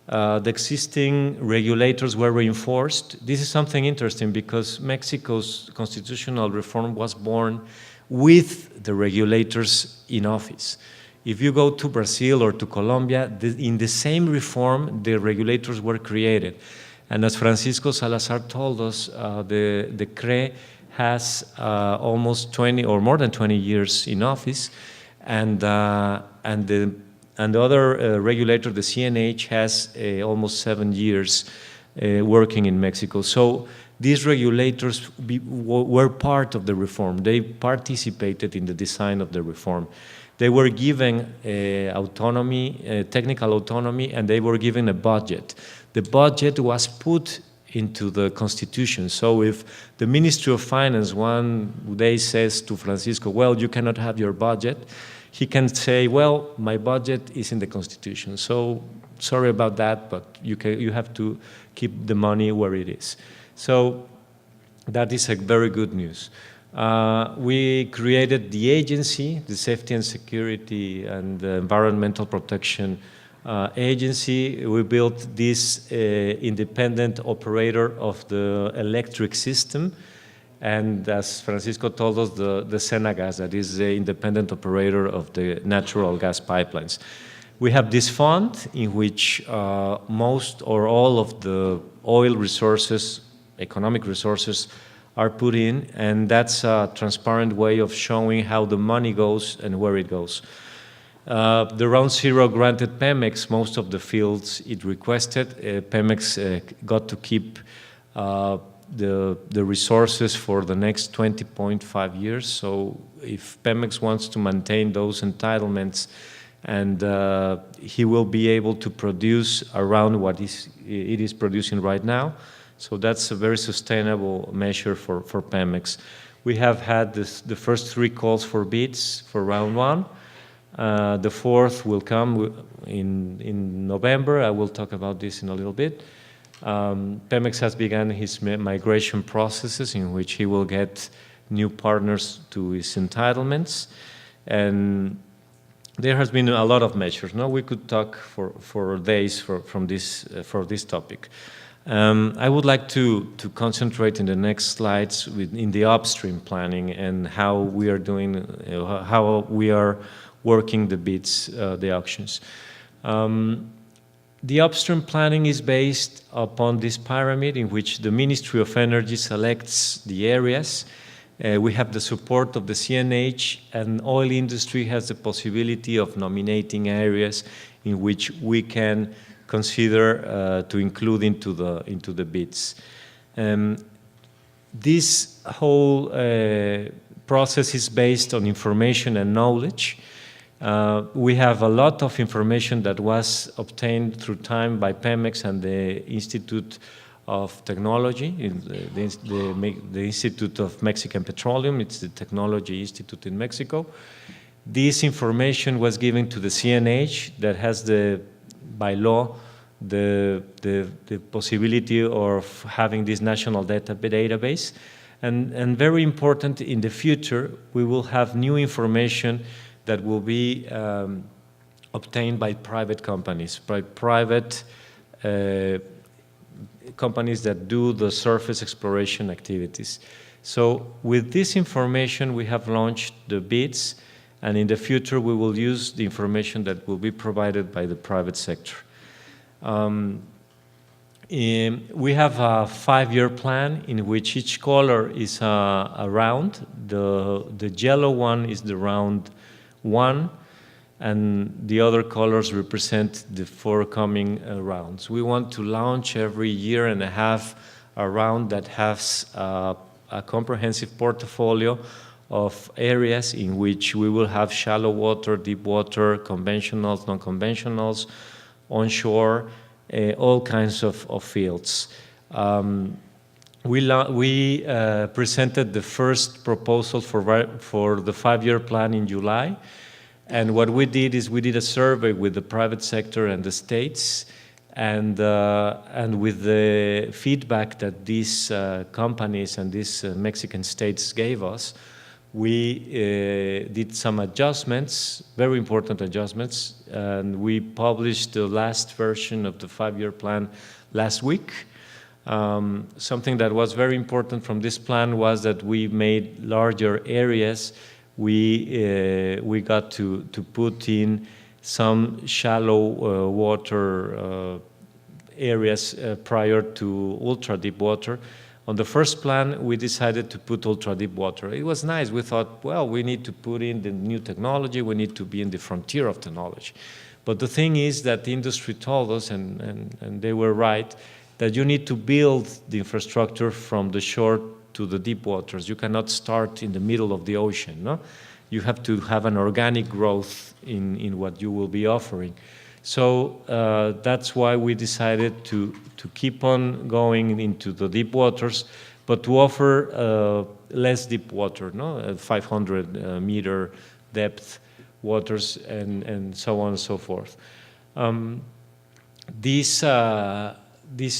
[SPEAKER 3] The existing regulators were reinforced. This is something interesting because Mexico's constitutional reform was born with the regulators in office. If you go to Brazil or to Colombia, in the same reform, the regulators were created. And as Francisco Salazar told us, the CRE has almost 20 or more than 20 years in office, and the other regulator, the CNH, has almost 7 years working in Mexico. So these regulators were part of the reform. They participated in the design of the reform. They were given autonomy, technical autonomy, and they were given a budget. The budget was put into the Constitution. So if the Ministry of Finance one day says to Francisco, well, you cannot have your budget, he can say, well, my budget is in the Constitution. So sorry about that, but you have to keep the money where it is. So that is a very good news. We created the agency, the Safety and Security and Environmental Protection Agency. We built this independent operator of the electric system. And as Francisco told us, the Senagas, that is the independent operator of the natural gas pipelines. We have this fund in which most or all of the oil resources, economic resources, are put in, and that's a transparent way of showing how the money goes and where it goes. The round zero granted PEMEX most of the fields it requested. PEMEX got to keep the resources for the next 20.5 years. So if PEMEX wants to maintain those entitlements, and he will be able to produce around what it is producing right now. So that's a very sustainable measure for PEMEX. We have had the first 3 calls for bids for round 1. The 4th will come in November. I will talk about this in a little bit. PEMEX has begun his migration processes in which he will get new partners to his entitlements. And there has been a lot of measures. No, we could talk for days for this topic. I would like to concentrate in the next slides in the upstream planning and how we are doing, how we are working the bids, the auctions. The upstream planning is based upon this pyramid in which the Ministry of Energy selects the areas. We have the support of the CNH, and oil industry has the possibility of nominating areas in which we can consider to include into the bids. This whole process is based on information and knowledge. We have a lot of information that was obtained through time by PEMEX and the Institute of Technology, the Institute of Mexican Petroleum. It's the Technology Institute in Mexico. This information was given to the CNH that has by law the possibility of having this national database. And very important, in the future, we will have new information that will be obtained by private companies, by private companies that do the surface exploration activities. So with this information, we have launched the bids, and in the future, we will use the information that will be provided by the private sector. We have a 5-year plan in which each color is a round. The yellow one is the round 1, and the other colors represent the forthcoming rounds. We want to launch every year and a half a round that has a comprehensive portfolio of areas in which we will have shallow water, deep water, conventionals, non-conventionals, onshore, all kinds of fields. We presented the first proposal for the 5-year plan in July. And what we did is we did a survey with the private sector and the states, and with the feedback that these companies and these Mexican states gave us, we did some adjustments, very important adjustments, and we published the last version of the 5-year plan last week. Something that was very important from this plan was that we made larger areas. We got to put in some shallow water areas prior to ultra deep water. On the first plan, we decided to put ultra deep water. It was nice. We thought, well, we need to put in the new technology. We need to be in the frontier of technology. But the thing is that the industry told us, and they were right, that you need to build the infrastructure from the shore to the deep waters. You cannot start in the middle of the ocean, no? You have to have an organic growth in what you will be offering. So that's why we decided to keep on going into the deep waters, but to offer less deep water, no? 500-meter depth waters and so on and so forth. These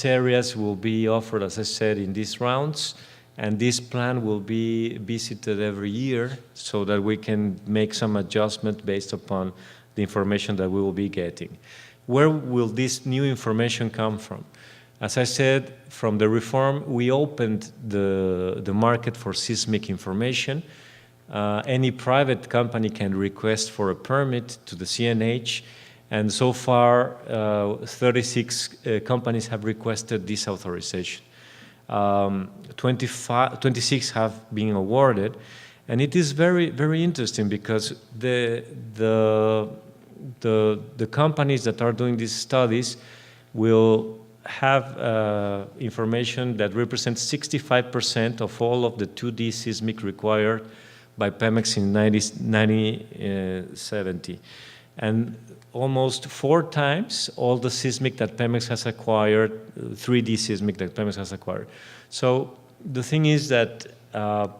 [SPEAKER 3] areas will be offered, as I said, in these rounds, and this plan will be visited every year so that we can make some adjustment based upon the information that we will be getting. Where will this new information come from? As I said, from the reform, we opened the market for seismic information. Any private company can request for a permit to the CNH, and so far 36 companies have requested this authorization. 26 have been awarded, and it is very, very interesting because the the companies that are doing these studies will have information that represents 65% of all of the 2D seismic required by PEMEX in 1970. And almost 4 times all the seismic that PEMEX has acquired, 3D seismic that PEMEX has acquired. So the thing is that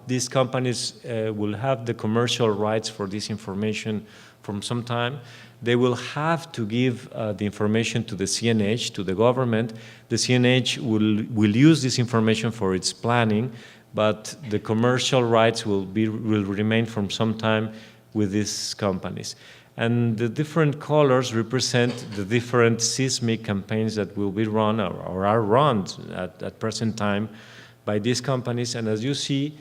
[SPEAKER 3] these companies will have the commercial rights for this information from some time. They will have to give the information to the CNH, to the government. The CNH will use this information for its planning, but the commercial rights will remain from some time with these companies. And the different colors represent the different seismic campaigns that will be run or are run at present time by these companies. And as you see,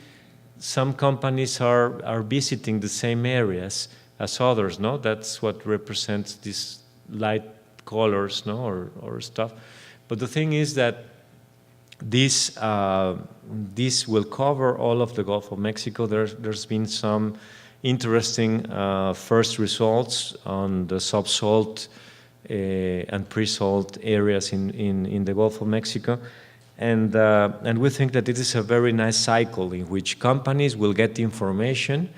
[SPEAKER 3] some companies are visiting the same areas as others, no? That's what represents these light colors, no, or stuff. But the thing is that this will cover all of the Gulf of Mexico. There's been some interesting first results on the subsalt and pre-salt areas in the Gulf of Mexico. And we think that it is a very nice cycle in which companies will get the information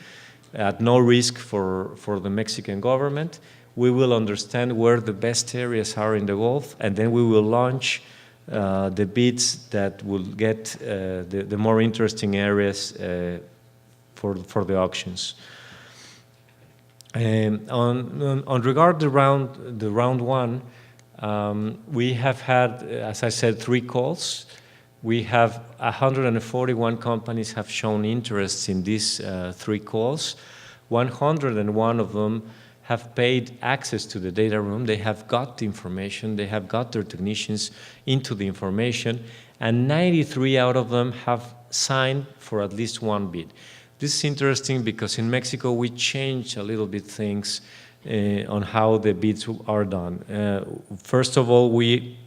[SPEAKER 3] at no risk for the Mexican government. We will understand where the best areas are in the Gulf, and then we will launch the bids that will get the more interesting areas for the auctions. On regard the round one, we have had, as I said, 3 calls. We have 141 companies have shown interest in these 3 calls. 101 of them have paid access to the data room. They have got the information. They have got their technicians into the information. And 93 out of them have signed for at least 1 bid. This is interesting because in Mexico we change a little bit things on how the bids are done. First of all, we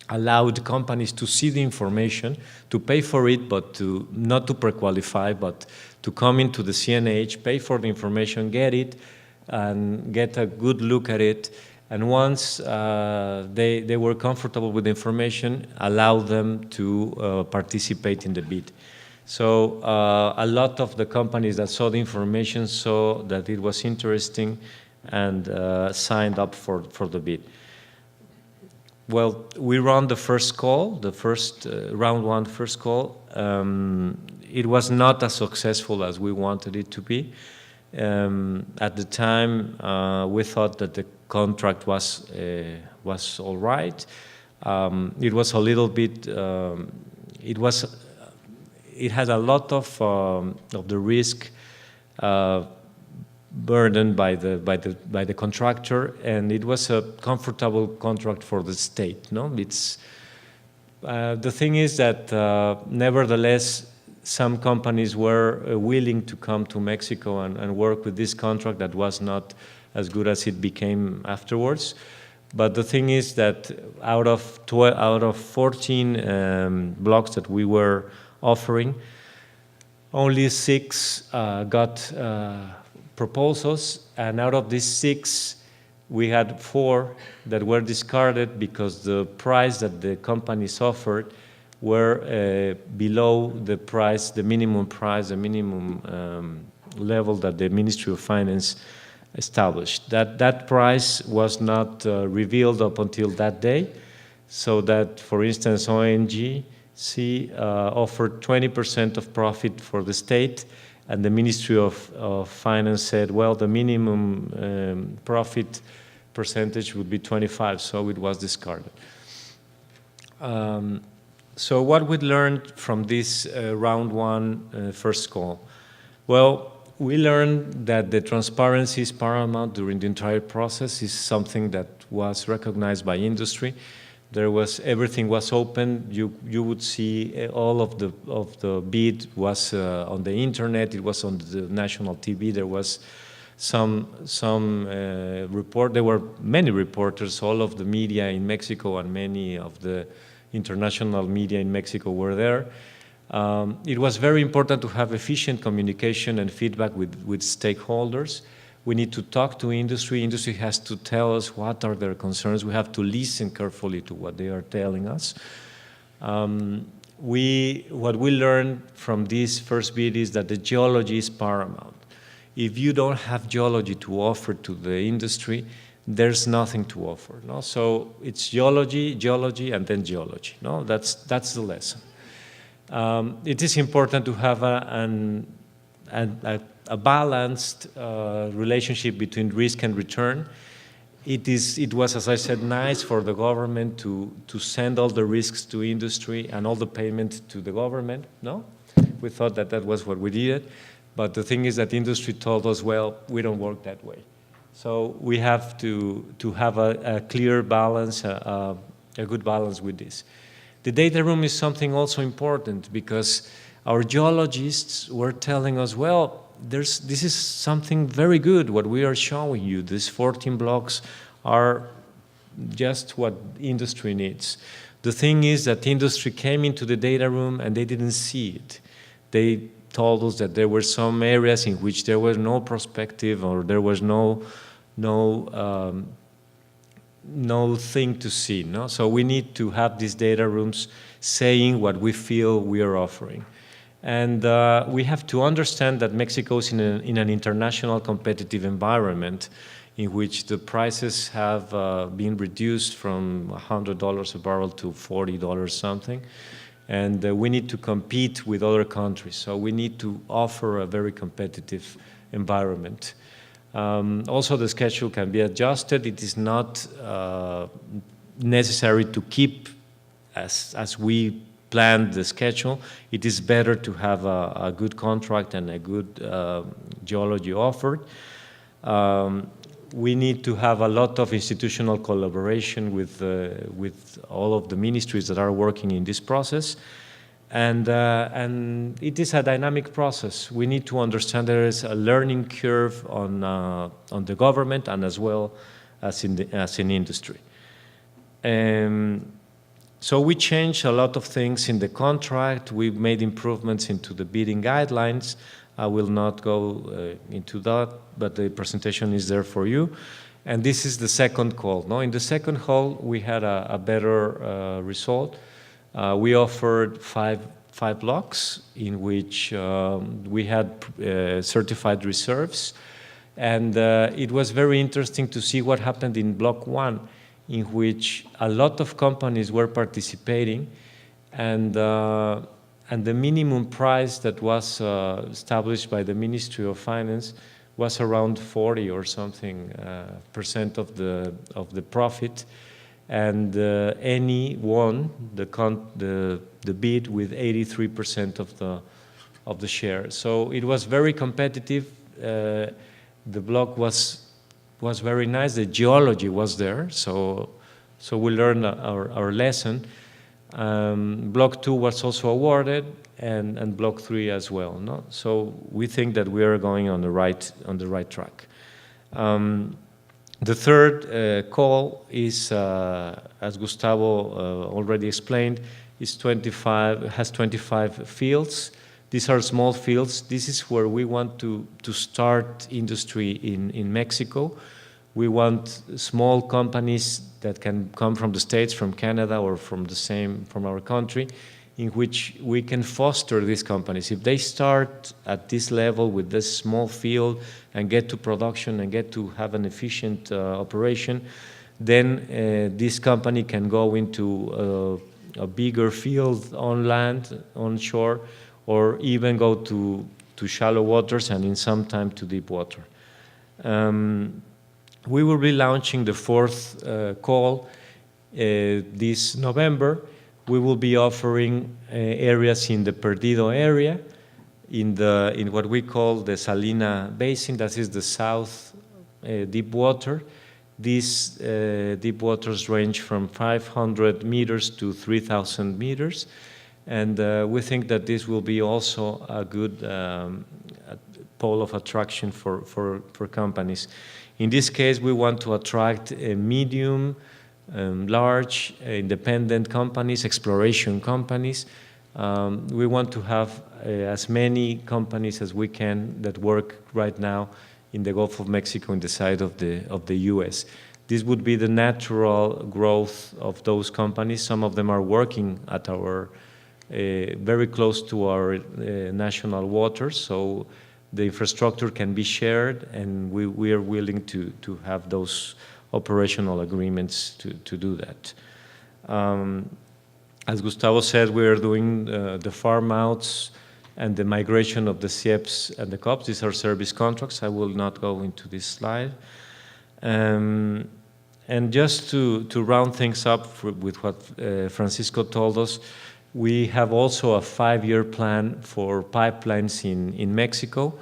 [SPEAKER 3] allowed companies to see the information, to pay for it, but not to pre-qualify, but to come into the CNH, pay for the information, get it, and get a good look at it. And once they were comfortable with the information, allow them to participate in the bid. So a lot of the companies that saw the information saw that it was interesting and signed up for the bid. Well, we run the first call, the first round one first call. It was not as successful as we wanted it to be. At the time, we thought that the contract was all right. It was a little bit. It had a lot of the risk burdened by the contractor, and it was a comfortable contract for the state. No, it's the thing is that nevertheless, some companies were willing to come to Mexico and work with this contract that was not as good as it became afterwards. But the thing is that out of 14 blocks that we were offering, only 6 got proposals, and out of these 6, we had 4 that were discarded because the price that the companies offered were below the price, the minimum level that the Ministry of Finance established. That price was not revealed up until that day, so that, for instance, ONGC offered 20% of profit for the state, and the Ministry of Finance said, well, the minimum profit percentage would be 25, so it was discarded. So what we learned from this round one first call? Well, we learned that the transparency is paramount during the entire process. Is something that was recognized by industry. Everything was open. You would see all of the bid was on the internet. It was on the national TV. There was some report. There were many reporters. All of the media in Mexico and many of the international media in Mexico were there. It was very important to have efficient communication and feedback with stakeholders. We need to talk to industry. Industry has to tell us what are their concerns. We have to listen carefully to what they are telling us. What we learned from this first bid is that the geology is paramount. If you don't have geology to offer to the industry, there's nothing to offer. No? So it's geology, geology, and then geology. No? That's the lesson. It is important to have a balanced relationship between risk and return. It was, as I said, nice for the government to send all the risks to industry and all the payment to the government. No, we thought that that was what we needed. But the thing is that industry told us, well, we don't work that way. So we have to have a clear balance, a good balance with this. The data room is something also important because our geologists were telling us, well, this is something very good, what we are showing you. These 14 blocks are just what industry needs. The thing is that industry came into the data room and they didn't see it. They told us that there were some areas in which there was no perspective or there was no thing to see. No? So we need to have these data rooms saying what we feel we are offering. And we have to understand that Mexico is in an international competitive environment in which the prices have been reduced from $100 a barrel to $40 something. And we need to compete with other countries. So we need to offer a very competitive environment. Also, the schedule can be adjusted. It is not necessary to keep as we planned the schedule. It is better to have a good contract and a good geology offered. We need to have a lot of institutional collaboration with all of the ministries that are working in this process. And it is a dynamic process. We need to understand there is a learning curve on the government and as well as in industry. So we changed a lot of things in the contract. We made improvements into the bidding guidelines. I will not go into that, but the presentation is there for you. And this is the second call. No? In the second call, we had a better result. We offered five blocks in which we had certified reserves. And it was very interesting to see what happened in block 1, in which a lot of companies were participating, and the minimum price that was established by the Ministry of Finance was around 40 or something % of the profit, and any won the bid with 83% of the share. So it was very competitive. The block was very nice. The geology was there, so we learned our lesson. Block 2 was also awarded, and Block 3 as well. No? So we think that we are going on the right track. The third call is, as Gustavo already explained, has 25 fields. These are small fields. This is where we want to start industry in Mexico. We want small companies that can come from the States, from Canada, or from our country, in which we can foster these companies. If they start at this level with this small field and get to production and get to have an efficient operation, then this company can go into a bigger field on land, onshore, or even go to shallow waters and in some time to deep water. We will be launching the fourth call this November. We will be offering areas in the Perdido area, in what we call the Salina Basin. That is the south deep water. These deep waters range from 500 meters to 3,000 meters. And we think that this will be also a good pole of attraction for companies. In this case, we want to attract medium, large, independent companies, exploration companies. We want to have as many companies as we can that work right now in the Gulf of Mexico in the side of the U.S. This would be the natural growth of those companies. Some of them are working at our very close to our national waters, so the infrastructure can be shared, and we are willing to have those operational agreements to do that. As Gustavo said, we are doing the farm outs and the migration of the CIEPs and the COPs. These are service contracts. I will not go into this slide. And just to round things up with what Francisco told us, we have also a 5-year plan for pipelines in Mexico.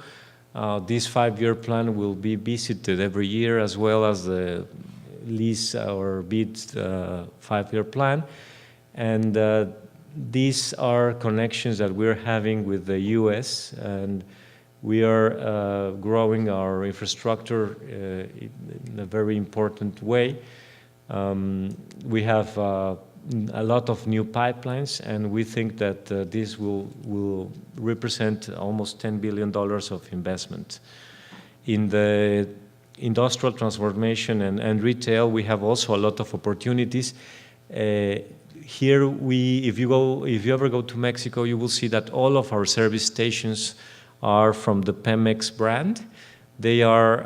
[SPEAKER 3] This 5-year plan will be visited every year, as well as the lease or bid 5-year plan. And these are connections that we're having with the U.S., and we are growing our infrastructure in a very important way. We have a lot of new pipelines, and we think that this will represent almost $10 billion of investment. In the industrial transformation and retail, we have also a lot of opportunities. Here, if you ever go to Mexico, you will see that all of our service stations are from the PEMEX brand. They are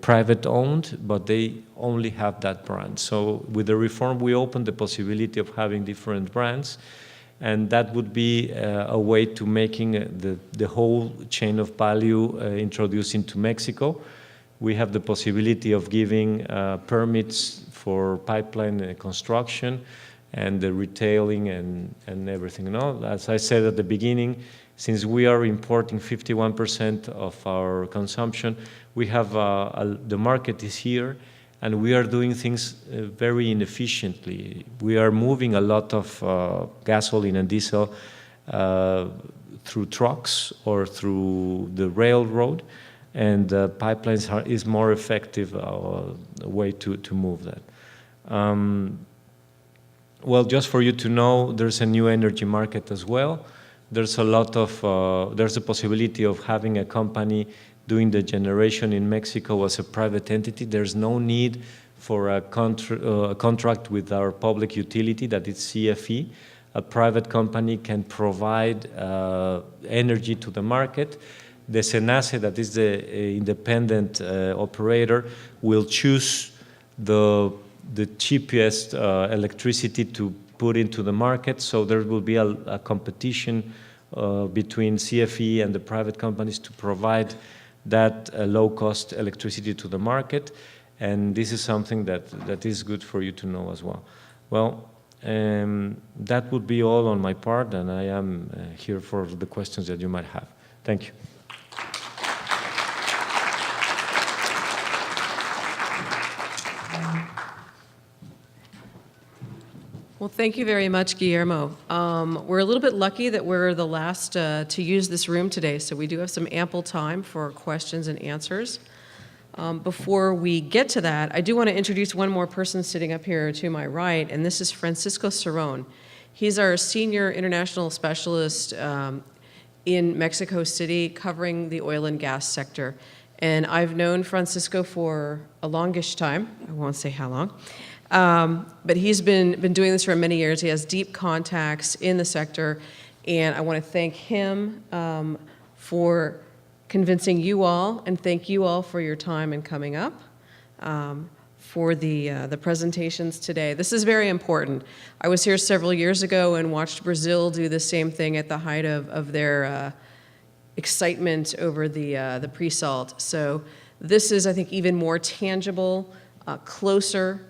[SPEAKER 3] private owned, but they only have that brand. So with the reform, we opened the possibility of having different brands, and that would be a way to making the whole chain of value introduced into Mexico. We have the possibility of giving permits for pipeline construction and the retailing and everything. No? As I said at the beginning, since we are importing 51% of our consumption, we have the market is here, and we are doing things very inefficiently. We are moving a lot of gasoline and diesel through trucks or through the railroad, and pipelines is more effective way to move that. Well, just for you to know, there's a new energy market as well. There's a lot of, there's a possibility of having a company doing the generation in Mexico as a private entity. There's no need for a contract with our public utility, that is CFE. A private company can provide energy to the market. The SENACE, that is the independent operator, will choose the cheapest electricity to put into the market, so there will be a competition between CFE and the private companies to provide that low-cost electricity to the market, and this is something that is good for you to know as well. Well, that would be all on my part, and I am here for the questions that you might have. Thank you.
[SPEAKER 4] Well, thank you very much, Guillermo. We're a little bit lucky that we're the last to use this room today, so we do have some ample time for questions and answers. Before we get to that, I do want to introduce one more person sitting up here to my right, and this is Francisco Cerrón. He's our senior international specialist in Mexico City, covering the oil and gas sector. And I've known Francisco for a longish time. I won't say how long. But he's been doing this for many years. He has deep contacts in the sector, and I want to thank him for convincing you all, and thank you all for your time and coming up for the presentations today. This is very important. I was here several years ago and watched Brazil do the same thing at the height of their excitement over the pre-salt. So this is, I think, even more tangible, closer,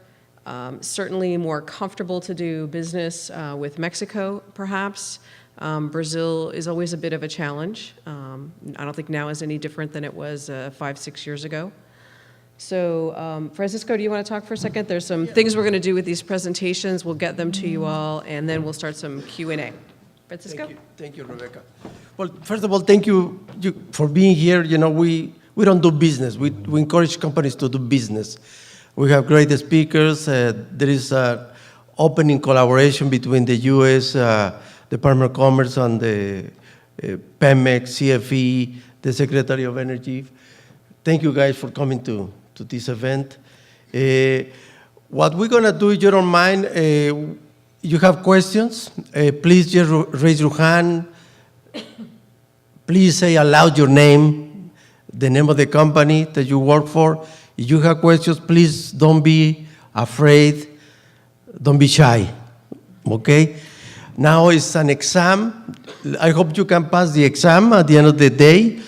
[SPEAKER 4] certainly more comfortable to do business with Mexico, perhaps. Brazil is always a bit of a challenge. I don't think now is any different than it was 5-6 years ago. So Francisco, do you want to talk for a second? There's some things we're going to do with these presentations. We'll get them to you all, and then we'll start some Q&A. Francisco?
[SPEAKER 5] Thank you, Rebecca. Well, first of all, thank you for being here. You know, we don't do business. We encourage companies to do business. We have great speakers. There is an opening collaboration between the U.S. Department of Commerce and the PEMEX, CFE, the Secretary of Energy. thank you guys for coming to this event. What we're gonna do, if you don't mind, you have questions, please just raise your hand. Please say aloud your name, the name of the company that you work for. If you have questions, please don't be afraid, don't be shy, okay? Now it's an exam. I hope you can pass the exam at the end of the day.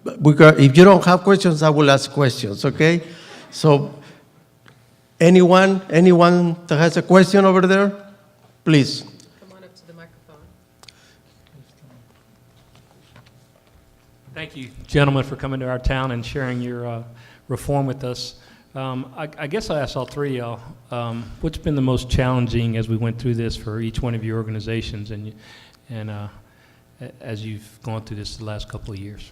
[SPEAKER 5] If you don't have questions, I will ask questions, okay? So anyone that has a question over there, please.
[SPEAKER 4] Come on up to the microphone.
[SPEAKER 6] Thank you, gentlemen, for coming to our town and sharing your reform with us. I guess I asked all three of y'all, what's been the most challenging as we went through this for each one of your organizations and as you've gone through this the last couple of years?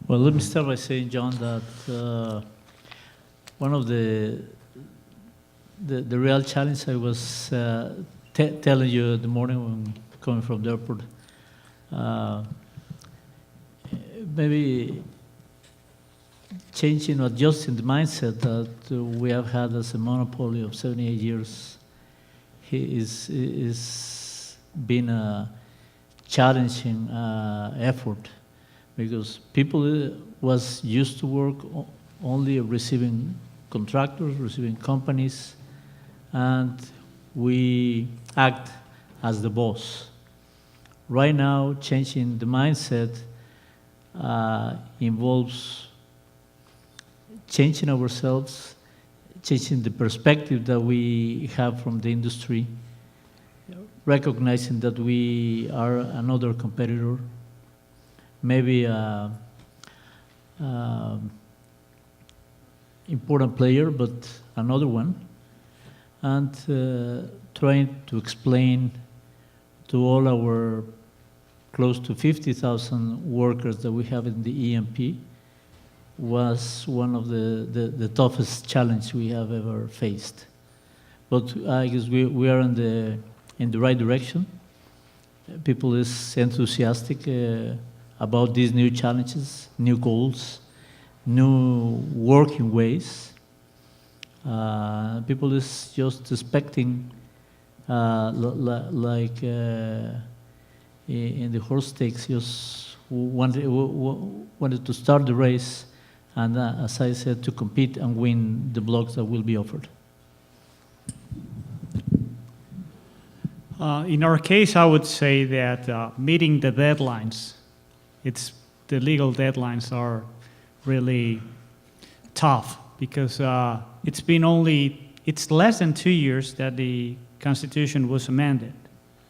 [SPEAKER 1] Well, let me start by saying, John, that one of the real challenge I was telling you the morning when coming from the airport, maybe changing or adjusting the mindset that we have had as a monopoly of 78 years is been a challenging effort, because people was used to work only receiving contractors, receiving companies, and we act as the boss. Right now, changing the mindset involves changing ourselves, changing the perspective that we have from the industry, recognizing that we are another competitor, maybe important player, but another one, and trying to explain to all our close to 50,000 workers that we have in the EMP was one of the toughest challenge we have ever faced. But I guess we are in the right direction. People is enthusiastic about these new challenges, new goals, new working ways. People is just expecting, like in the horse stakes, just wanted to start the race, and as I said, to compete and win the blocks that will be offered.
[SPEAKER 2] In our case, I would say that meeting the deadlines, the legal deadlines are really tough, because it's less than 2 years that the Constitution was amended,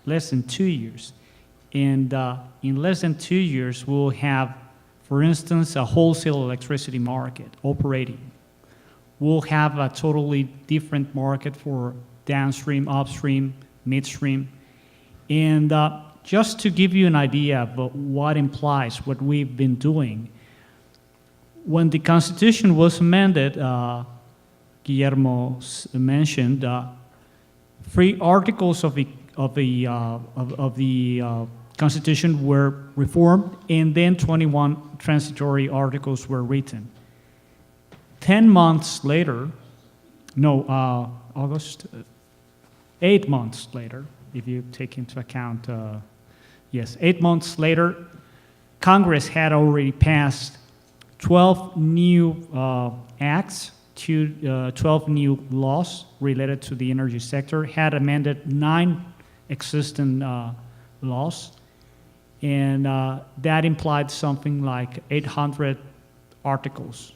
[SPEAKER 2] less than 2 years. And in less than 2 years, we'll have, for instance, a wholesale electricity market operating. We'll have a totally different market for downstream, upstream, midstream. And just to give you an idea of what implies what we've been doing, when the Constitution was amended, Guillermo mentioned, 3 articles of the Constitution were reformed, and then 21 transitory articles were written. 10 months later, 8 months later, if you take into account, 8 months later, Congress had already passed 12 new acts, 12 new laws related to the energy sector, had amended 9 existing laws, and that implied something like 800 articles.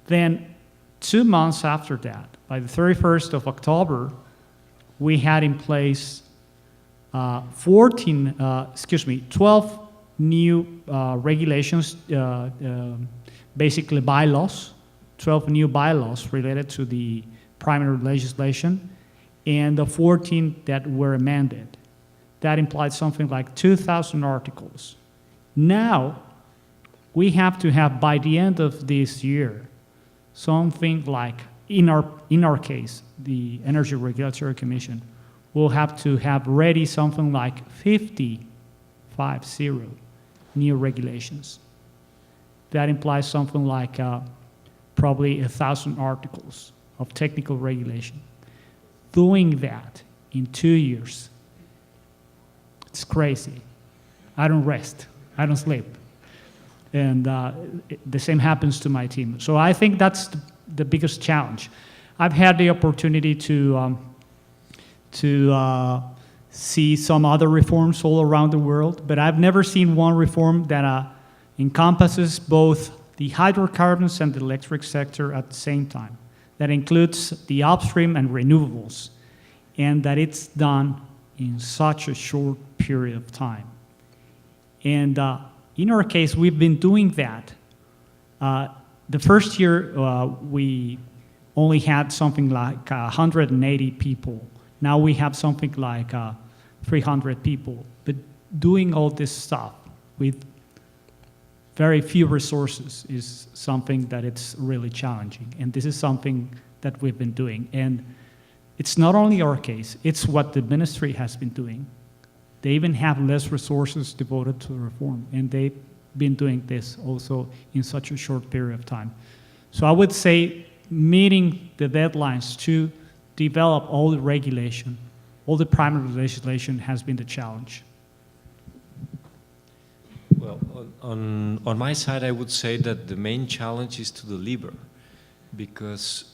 [SPEAKER 2] Then 2 months after that, by the 31st of October, we had in place 12 new regulations, basically bylaws, 12 new bylaws related to the primary legislation, and the 14 that were amended. That implied something like 2,000 articles. Now, we have to have, by the end of this year, something like, in our case, the Energy Regulatory Commission will have to have ready something like 50 new regulations. That implies something like probably 1,000 articles of technical regulation. Doing that in 2 years, it's crazy. I don't rest, I don't sleep. And the same happens to my team. So I think that's the biggest challenge. I've had the opportunity to see some other reforms all around the world, but I've never seen one reform that encompasses both the hydrocarbons and the electric sector at the same time, that includes the upstream and renewables, and that it's done in such a short period of time. And in our case, we've been doing that. The first year, we only had something like 180 people. Now we have something like 300 people. But doing all this stuff with very few resources is something that it's really challenging. And this is something that we've been doing. And it's not only our case, it's what the ministry has been doing. They even have less resources devoted to reform, and they've been doing this also in such a short period of time. So I would say meeting the deadlines to develop all the regulation, all the primary legislation has been the challenge.
[SPEAKER 3] Well, on my side, I would say that the main challenge is to deliver, because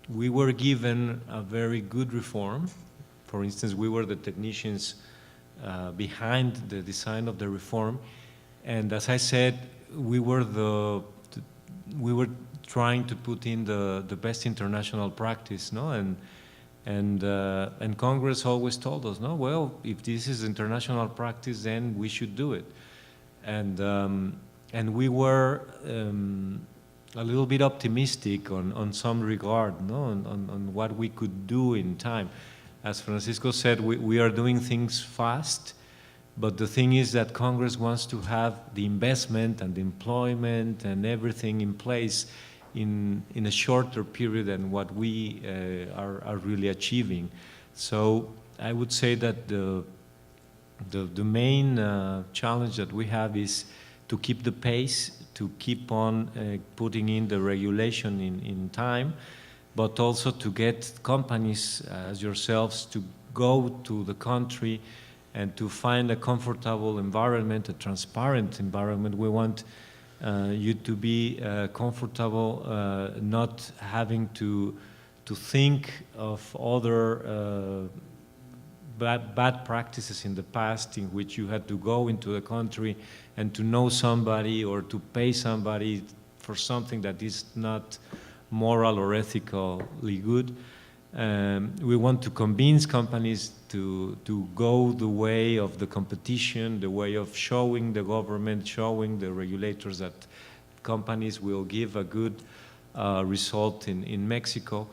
[SPEAKER 3] we were given a very good reform. For instance, we were the technicians behind the design of the reform, and as I said, we were trying to put in the best international practice, no? And Congress always told us, no, well, if this is international practice, then we should do it. And we were a little bit optimistic on some regard, no? on what we could do in time. As Francisco said, we are doing things fast, but the thing is that Congress wants to have the investment and the employment and everything in place in a shorter period than what we are really achieving. So I would say that the main challenge that we have is to keep the pace, to keep on putting in the regulation in time, but also to get companies as yourselves to go to the country and to find a comfortable environment, a transparent environment. We want you to be comfortable, not having to think of other bad practices in the past in which you had to go into the country and to know somebody or to pay somebody for something that is not moral or ethically good. We want to convince companies to go the way of the competition, the way of showing the government, showing the regulators that companies will give a good result in Mexico.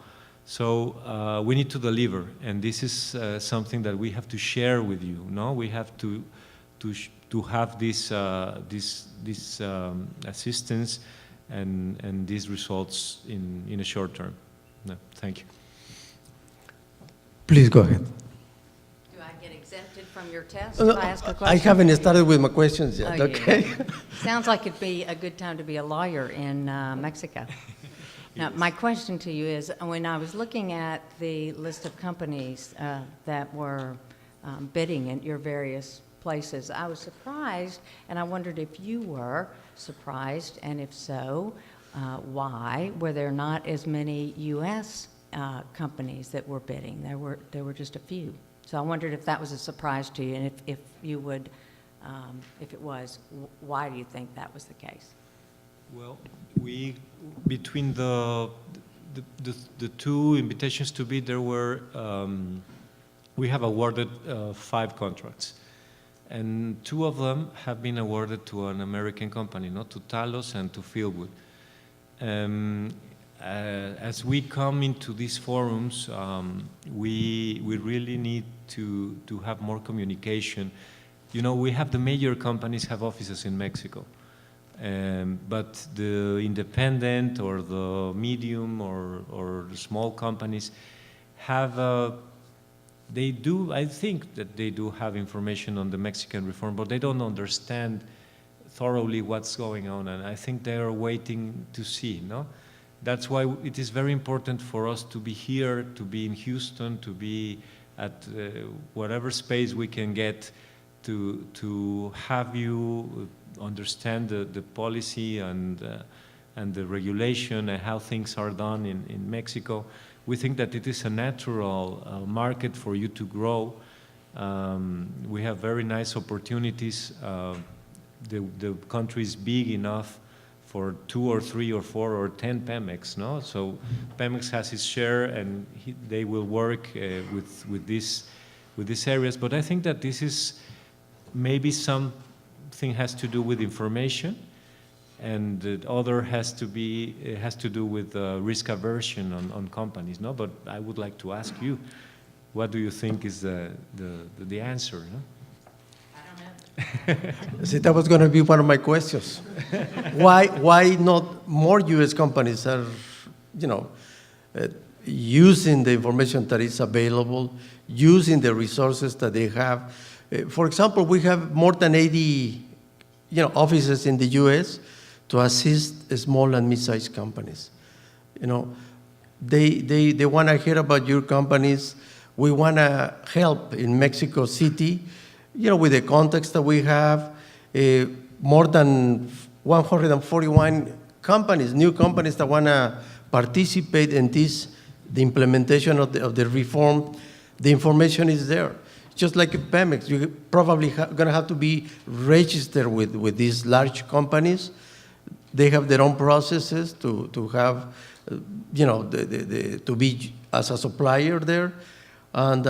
[SPEAKER 3] So we need to deliver, and this is something that we have to share with you. No, we have to have this assistance and these results in a short term. No, thank you.
[SPEAKER 5] Please go ahead.
[SPEAKER 7] Do I get exempted from your test
[SPEAKER 5] No,
[SPEAKER 7] if I ask a question?
[SPEAKER 5] I haven't started with my questions yet,
[SPEAKER 7] Oh,
[SPEAKER 5] okay?
[SPEAKER 7] yeah. Sounds like it'd be a good time to be a lawyer in Mexico. Now, my question to you is, when I was looking at the list of companies that were bidding at your various places, I was surprised, and I wondered if you were surprised, and if so, why were there not as many U.S. Companies that were bidding? There were just a few. So I wondered if that was a surprise to you, and if you would, if it was, why do you think that was the case?
[SPEAKER 3] Well, we between the two invitations to bid, there were we have awarded 5 contracts, and 2 of them have been awarded to an American company, not to Talos and to Fieldwood. As we come into these forums, we really need to have more communication. You know, we have the major companies have offices in Mexico, but the independent or the medium or the small companies have they do, I think that they do have information on the Mexican reform, but they don't understand thoroughly what's going on, and I think they are waiting to see, no? That's why it is very important for us to be here, to be in Houston, to be at whatever space we can get to have you understand the policy and the regulation and how things are done in Mexico. We think that it is a natural market for you to grow. We have very nice opportunities. The country is big enough for 2 or 3 or 4 or 10 PEMEX, no? So PEMEX has its share, and they will work with these areas. But I think that this is maybe something has to do with information, and the other has to do with risk aversion on companies, no? But I would like to ask you, what do you think is the answer, no?
[SPEAKER 5] See, that was going to be one of my questions. Why not more U.S. companies are, using the information that is available, using the resources that they have? For example, we have more than 80, offices in the U.S. to assist small and mid-sized companies. They want to hear about your companies. We want to help in Mexico City. With the context that we have, more than 141 companies, new companies that want to participate in the implementation of the reform. The information is there. Just like PEMEX, you're probably going to have to be registered with these large companies. They have their own processes to have, to be as a supplier there. And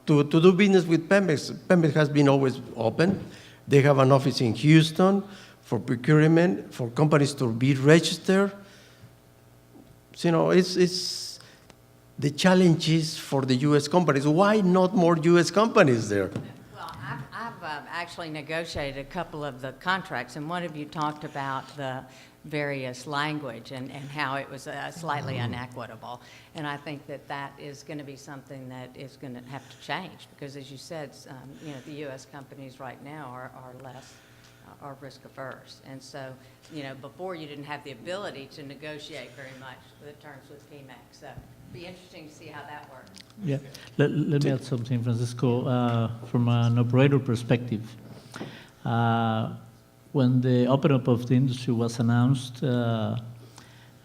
[SPEAKER 5] to do business with PEMEX. PEMEX has been always open. They have an office in Houston for procurement, for companies to be registered. So, it's the challenges for the U.S. companies. Why not more U.S. companies there?
[SPEAKER 7] Well, I've actually negotiated a couple of the contracts, and one of you talked about the various language and how it was slightly inequitable. And I think that is going to be something that is going to have to change because, as you said, the U.S. companies right now are less are risk averse. And so, before you didn't have the ability to negotiate very much the terms with PEMEX. So it'll be interesting to see how that works.
[SPEAKER 1] Yeah, let me add something, Francisco, from an operator perspective. When the opening up of the industry was announced,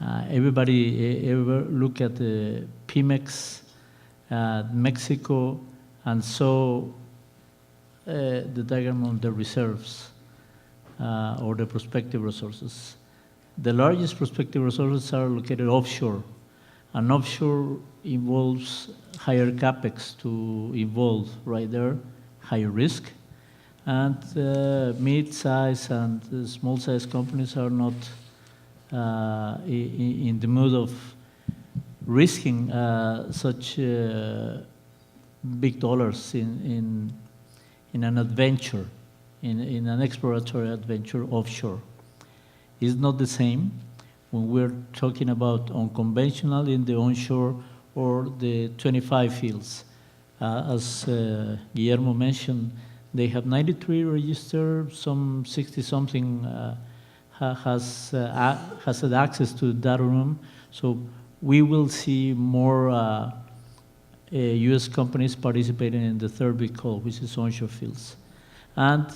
[SPEAKER 1] everybody looked at the PEMEX, Mexico, and saw the diagram of the reserves or the prospective resources. The largest prospective resources are located offshore, and offshore involves higher capex to involve right there, higher risk. And mid-size and small-size companies are not in the mood of risking such big dollars in an adventure, in an exploratory adventure offshore. It's not the same when we're talking about unconventional in the onshore or the 25 fields. As Guillermo mentioned, they have 93 registered, some 60-something has had access to the data room. So we will see more U.S. companies participating in the third big call, which is onshore fields. And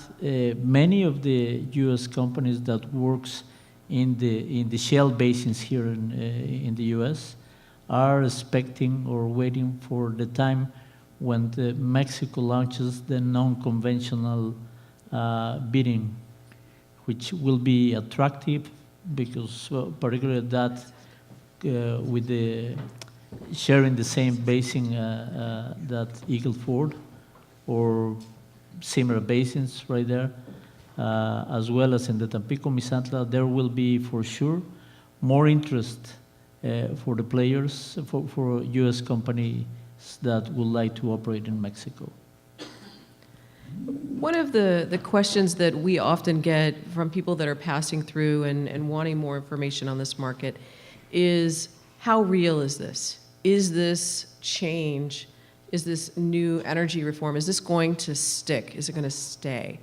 [SPEAKER 1] many of the U.S. companies that works in the shale basins here in the U.S. are expecting or waiting for the time when Mexico launches the non-conventional bidding, which will be attractive because particularly that with the sharing the same basin that Eagle Ford or similar basins right there, as well as in the Tampico-Misantla, there will be for sure more interest for the players, for U.S. companies that would like to operate in Mexico.
[SPEAKER 4] One of the questions that we often get from people that are passing through and wanting more information on this market is, how real is this? Is this change is this new energy reform, is this going to stick? Is it going to stay?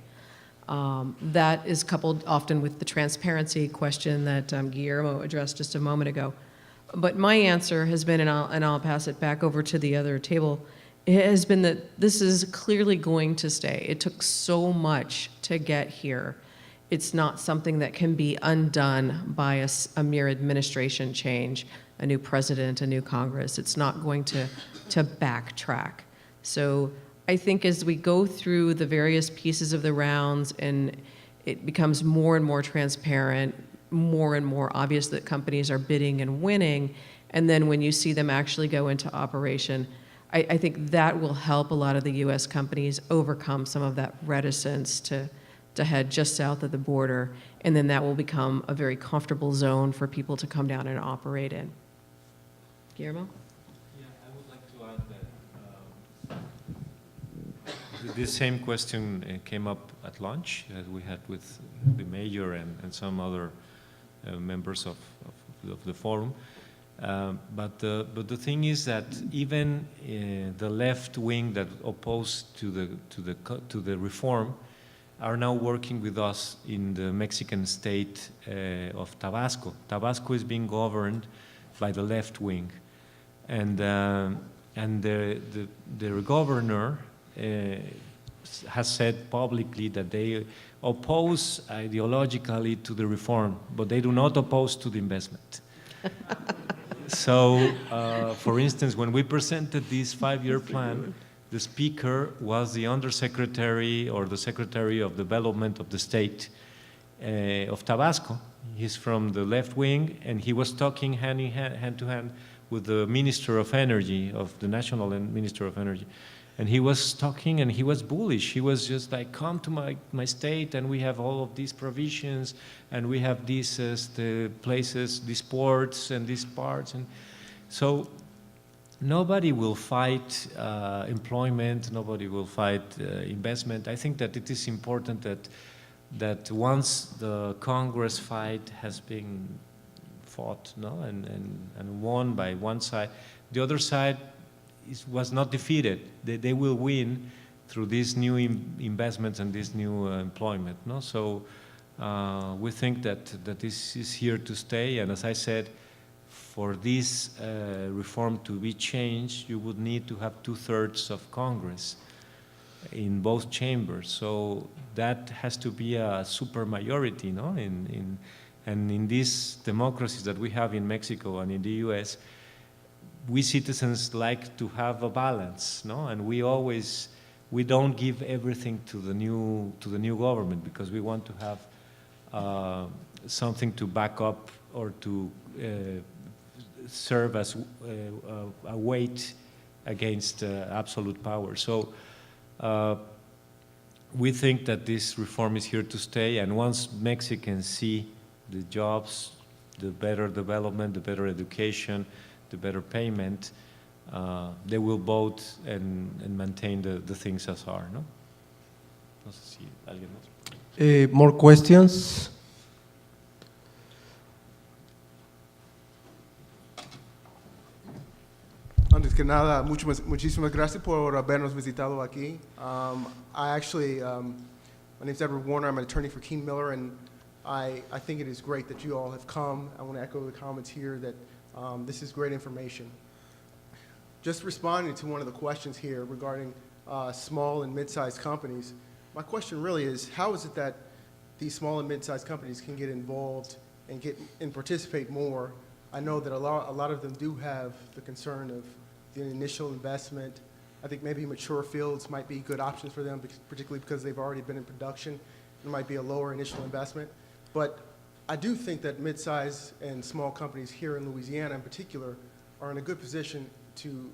[SPEAKER 4] That is coupled often with the transparency question that Guillermo addressed just a moment ago. But my answer has been, and I'll pass it back over to the other table, it has been that this is clearly going to stay. It took so much to get here. It's not something that can be undone by a mere administration change, a new president, a new Congress. It's not going to backtrack. So I think as we go through the various pieces of the rounds and it becomes more and more transparent, more and more obvious that companies are bidding and winning, and then when you see them actually go into operation, I think that will help a lot of the U.S. companies overcome some of that reticence to head just south of the border, and then that will become a very comfortable zone for people to come down and operate in. Guillermo?
[SPEAKER 3] Yeah, I would like to add that this same question came up at lunch that we had with the mayor and some other members of the forum. But the thing is that even the left wing that opposed to the reform are now working with us in the Mexican state of Tabasco. Tabasco is being governed by the left wing, and the governor has said publicly that they oppose ideologically to the reform, but they do not oppose to the investment. So, for instance, when we presented this 5-year plan, the speaker was the undersecretary or the secretary of development of the state of Tabasco. He's from the left wing, and he was talking hand to hand with the Minister of Energy, of the National Minister of Energy. And he was talking and he was bullish. He was just like, come to my state and we have all of these provisions and we have these the places, these ports and these parts. And so nobody will fight employment, nobody will fight investment. I think that it is important that once the Congress fight has been fought, no, and won by one side, the other side was not defeated. They will win through these new investments and this new employment. No? So we think that this is here to stay. And as I said, for this reform to be changed, you would need to have 2/3 of Congress in both chambers. So that has to be a super majority, no? And in these democracies that we have in Mexico and in the U.S., we citizens like to have a balance, no? And we don't give everything to the new government because we want to have something to back up or to serve as a weight against absolute power. So we think that this reform is here to stay, and once Mexicans see the jobs, the better development, the better education, the better payment, they will vote and maintain the things as are, no? No sé si alguien más.
[SPEAKER 5] More questions?
[SPEAKER 8] Antes que nada, muchísimas gracias por habernos visitado aquí. My name's Edward Warner. I'm an attorney for King Miller, and I think it is great that you all have come. I want to echo the comments here that this is great information. Just responding to one of the questions here regarding small and mid-sized companies, my question really is, how is it that these small and mid-sized companies can get involved and participate more? I know that a lot of them do have the concern of the initial investment. I think maybe mature fields might be good options for them, particularly because they've already been in production. There might be a lower initial investment. But I do think that mid-sized and small companies here in Louisiana in particular are in a good position to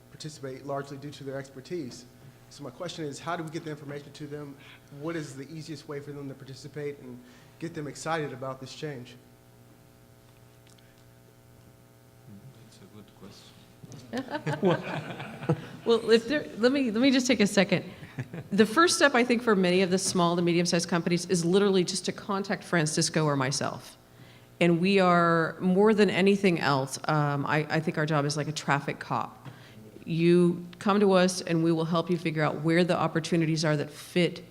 [SPEAKER 8] participate largely due to their expertise. So my question is, how do we get the information to them? What is the easiest way for them to participate and get them excited about this change?
[SPEAKER 3] That's a good question.
[SPEAKER 4] Well, let me just take a second. The first step, I think, for many of the small to medium-sized companies is literally just to contact Francisco or myself. And we are, more than anything else, I think our job is like a traffic cop. you come to us and we will help you figure out where the opportunities are that fit,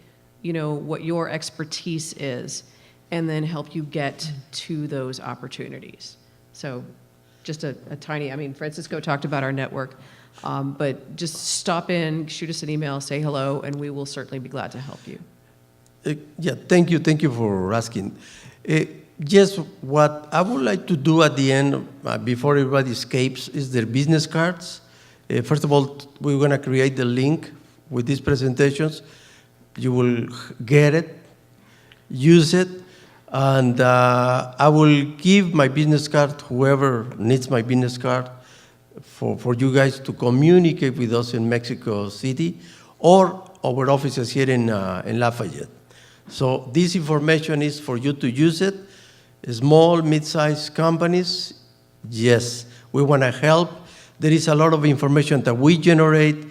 [SPEAKER 4] you know, what your expertise is, and then help you get to those opportunities. So just a tiny, I mean, Francisco talked about our network, but just stop in, shoot us an email, say hello, and we will certainly be glad to help you.
[SPEAKER 5] Yeah, thank you for asking. Just what I would like to do at the end, before everybody escapes, is their business cards. First of all, we're going to create the link with these presentations. You will get it, use it, and I will give my business card, whoever needs my business card, for you guys to communicate with us in Mexico City or our offices here in Lafayette. So this information is for you to use it. Small, mid-sized companies, yes, we want to help. There is a lot of information that we generate.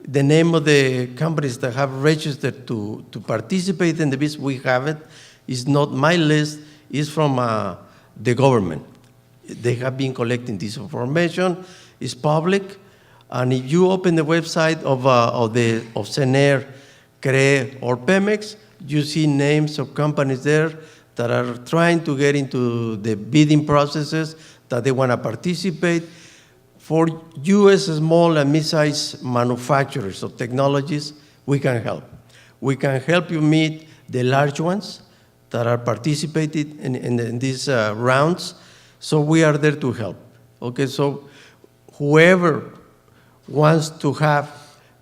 [SPEAKER 5] The name of the companies that have registered to participate in the business, we have it. It's not my list, it's from the government. They have been collecting this information. It's public. And if you open the website of CENER, CRE, or PEMEX, you see names of companies there that are trying to get into the bidding processes, that they want to participate. For U.S. small and mid-sized manufacturers of technologies, we can help. We can help you meet the large ones that are participating in these rounds. So we are there to help. Okay, so whoever wants to have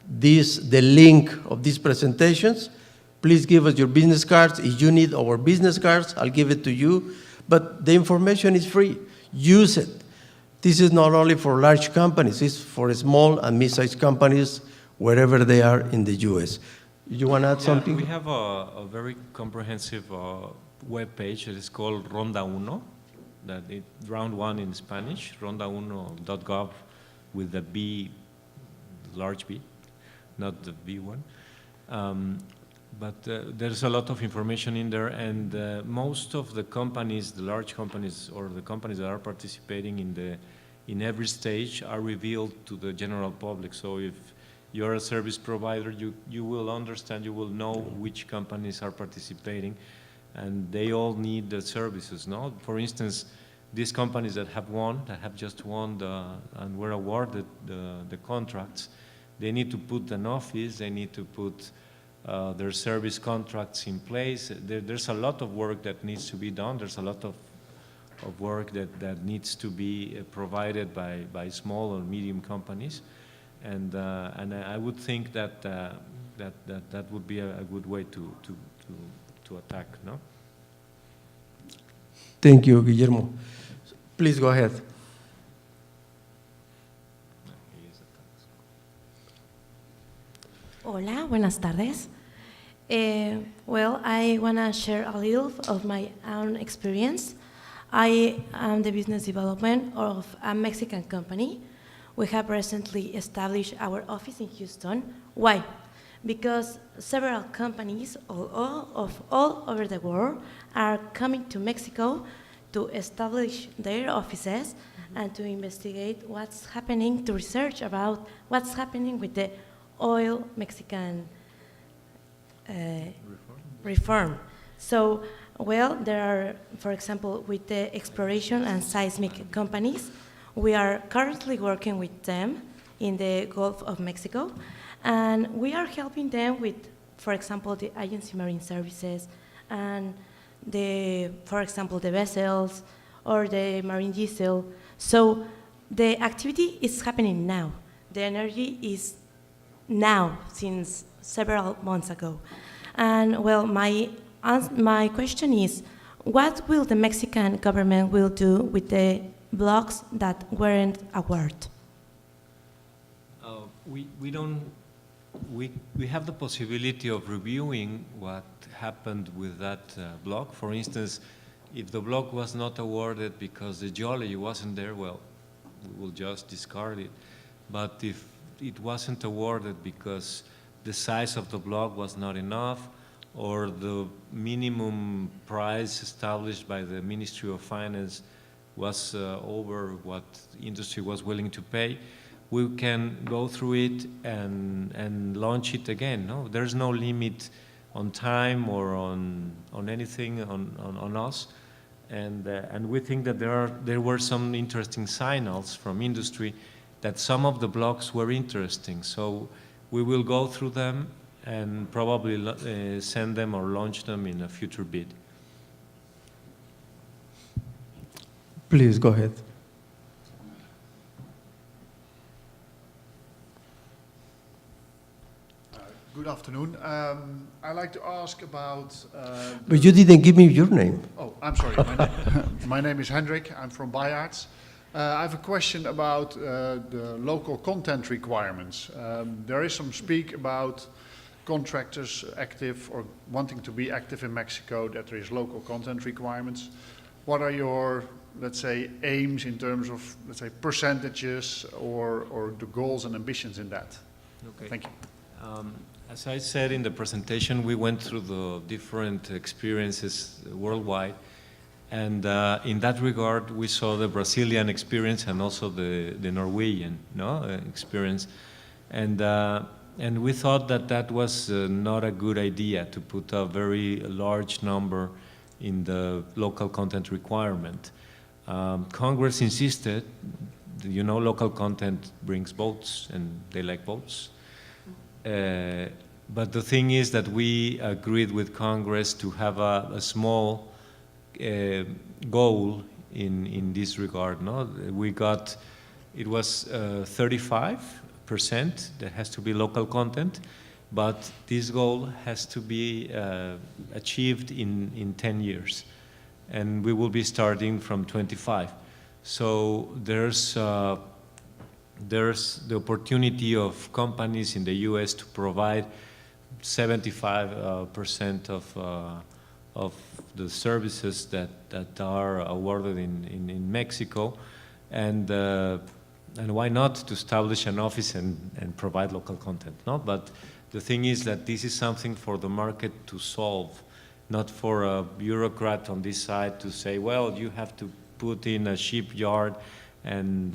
[SPEAKER 5] the link of these presentations, please give us your business cards. If you need our business cards, I'll give it to you. But the information is free. Use it. This is not only for large companies, it's for small and mid-sized companies wherever they are in the U.S. You want to add something?
[SPEAKER 3] We have a very comprehensive web page that is called Ronda Uno, round one in Spanish, rondauno.gov with the B, large B, not the B one. But there's a lot of information in there, and most of the companies, the large companies or the companies that are participating in every stage are revealed to the general public. So if you're a service provider, you will understand, you will know which companies are participating, and they all need the services, no? For instance, these companies that have just won and were awarded the contracts, they need to put an office, they need to put their service contracts in place. There's a lot of work that needs to be done. There's a lot of work that needs to be provided by small or medium companies, and I would think that that would be a good way to attack. No.
[SPEAKER 5] Thank you, Guillermo. Please go ahead.
[SPEAKER 9] Hola, buenas tardes. Well, I want to share a little of my own experience. I am the business development of a Mexican company. We have recently established our office in Houston. Why? Because several companies all over the world are coming to Mexico to establish their offices and to investigate what's happening, to research about what's happening with the oil Mexican reform. So, well, there are, for example, with the exploration and seismic companies, we are currently working with them in the Gulf of Mexico, and we are helping them with, for example, the agency marine services and for example, the vessels or the marine diesel. So the activity is happening now. The energy is now, since several months ago. And well, my question is, what will the Mexican government will do with the blocks that weren't awarded?
[SPEAKER 3] We have the possibility of reviewing what happened with that block. For instance, if the block was not awarded because the geology wasn't there, well, we will just discard it. But if it wasn't awarded because the size of the block was not enough, or the minimum price established by the Ministry of Finance was over what industry was willing to pay, we can go through it and launch it again. No, there's no limit on time or on anything on us, and we think that there were some interesting signals from industry that some of the blocks were interesting. So we will go through them and probably send them or launch them in a future bid.
[SPEAKER 5] Please go ahead.
[SPEAKER 10] Good afternoon. I'd like to ask about...
[SPEAKER 5] But you didn't give me your name.
[SPEAKER 10] Oh, I'm sorry. My name is Hendrik. I'm from Bayards. I have a question about the local content requirements. There is some speak about contractors active or wanting to be active in Mexico, that there is local content requirements. What are your, let's say, aims in terms of, let's say, percentages or the goals and ambitions in that?
[SPEAKER 3] Okay.
[SPEAKER 10] Thank you.
[SPEAKER 3] As I said in the presentation, we went through the different experiences worldwide. And in that regard, we saw the Brazilian experience and also the Norwegian experience. And we thought that that was not a good idea to put a very large number in the local content requirement. Congress insisted, local content brings votes and they like votes. But the thing is that we agreed with Congress to have a small goal in this regard. No, we got, it was 35% that has to be local content, but this goal has to be achieved in 10 years, and we will be starting from 25. So there's the opportunity of companies in the U.S. to provide 75% of the services that are awarded in Mexico, and why not to establish an office and provide local content, no? But the thing is that this is something for the market to solve, not for a bureaucrat on this side to say, well, you have to put in a shipyard and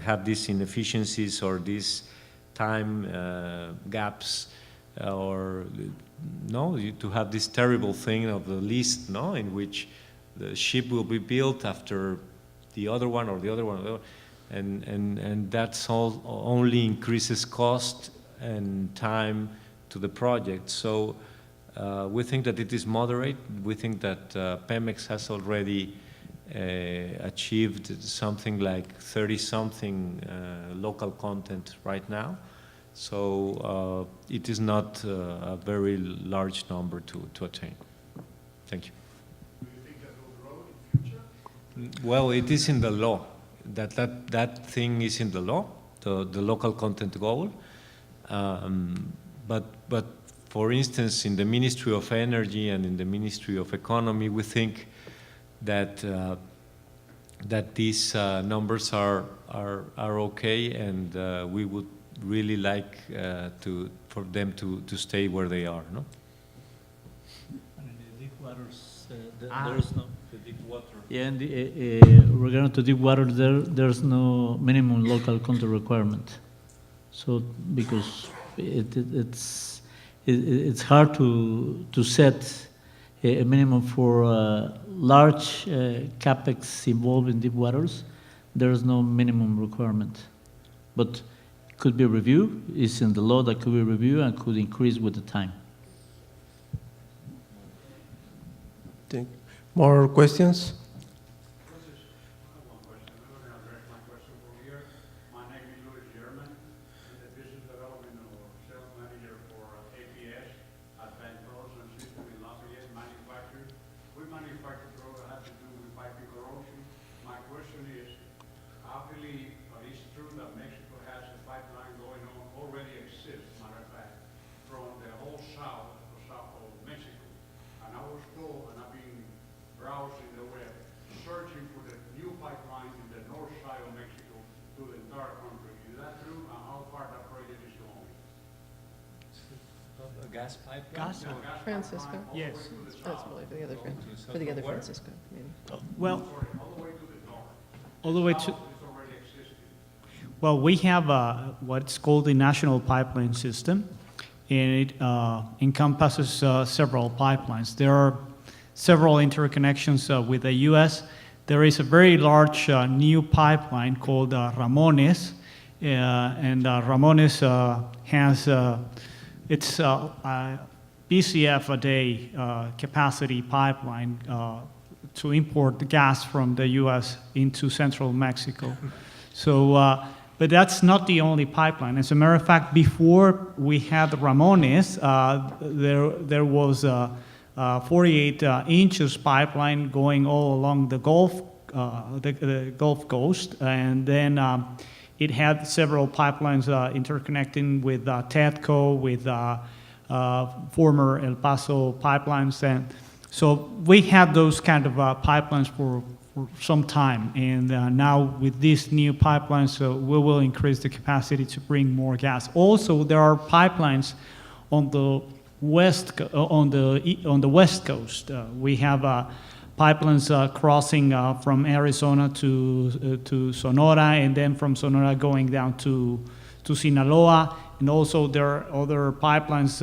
[SPEAKER 3] have these inefficiencies or these time gaps, or to have this terrible thing of the list, in which the ship will be built after the other one or the other one, and that's all only increases cost and time to the project. So we think that it is moderate. We think that PEMEX has already achieved something like 30-something local content right now. So it is not a very large number to attain. Thank you.
[SPEAKER 10] Do you think that will grow in the future?
[SPEAKER 3] Well, it is in the law. That thing is in the law, the local content goal. But for instance, in the Ministry of Energy and in the Ministry of Economy, we think that these numbers are okay, and we would really like for them to stay where they are, no?
[SPEAKER 1] And in the deep waters, there's no.
[SPEAKER 3] The deep water.
[SPEAKER 1] Yeah, and regarding to deep water, there's no minimum local content requirement. So because it's hard to set a minimum for large capex involved in deep waters. There is no minimum requirement, but it could be reviewed. It's in the law that could be reviewed and could increase with the time.
[SPEAKER 5] More questions?
[SPEAKER 3] Gas pipeline?
[SPEAKER 4] Francisco?
[SPEAKER 2] Yes.
[SPEAKER 4] That's probably for the other Francisco, maybe.
[SPEAKER 2] Well, all the way to. Well, we have what's called the National Pipeline System, and it encompasses several pipelines. There are several interconnections with the U.S. There is a very large new pipeline called Ramones, and Ramones has its BCF a day capacity pipeline to import the gas from the U.S. into central Mexico. So, but that's not the only pipeline. As a matter of fact, before we had Ramones, there was a 48 inches pipeline going all along the Gulf, the Gulf Coast, and then it had several pipelines interconnecting with TEDCO, with former El Paso pipelines, and so we had those kind of pipelines for some time, and now with these new pipelines, we will increase the capacity to bring more gas. Also, there are pipelines on the west coast. We have pipelines crossing from Arizona to Sonora, and then from Sonora going down to Sinaloa, and also there are other pipelines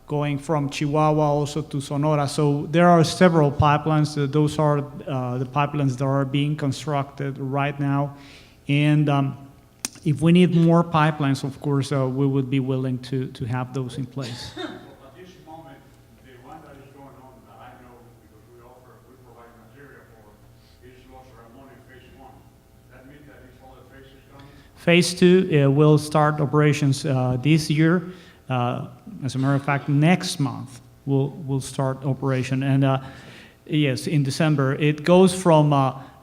[SPEAKER 2] going from Chihuahua also to Sonora. So there are several pipelines. Those are the pipelines that are being constructed right now. And if we need more pipelines, of course, we would be willing to have those in place.
[SPEAKER 10] At this moment, the one that is going on that I know, because we provide material for, is Los Ramones Phase 1. That means that these other phases coming?
[SPEAKER 2] Phase 2 will start operations this year. As a matter of fact, next month we'll start operation. And yes, in December. It goes from,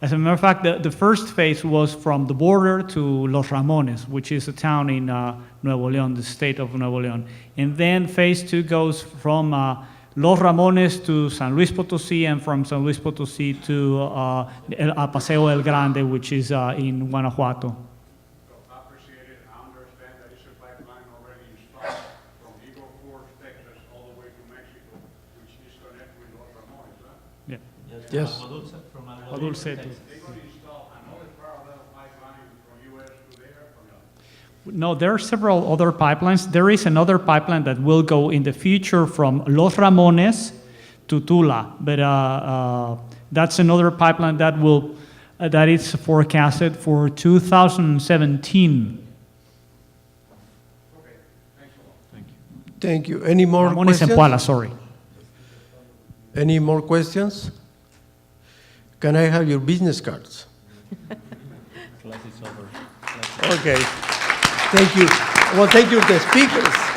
[SPEAKER 2] as a matter of fact, the first phase was from the border to Los Ramones, which is a town in Nuevo León, the state of Nuevo León. And then phase 2 goes from Los Ramones to San Luis Potosí, and from San Luis Potosí to Paseo El Grande, which is in Guanajuato.
[SPEAKER 5] Yes.
[SPEAKER 2] Dulce. No, there are several other pipelines. There is another pipeline that will go in the future from Los Ramones to Tula, but that's another pipeline that will that is forecasted for 2017.
[SPEAKER 10] Okay, thanks a lot.
[SPEAKER 3] Thank you.
[SPEAKER 5] Thank you. Any more
[SPEAKER 2] Ramones
[SPEAKER 5] questions?
[SPEAKER 2] en Puala, sorry.
[SPEAKER 5] Any more questions? Can I have your business cards?
[SPEAKER 1] Class is over.
[SPEAKER 5] Okay. Thank you. Well, thank you to the speakers.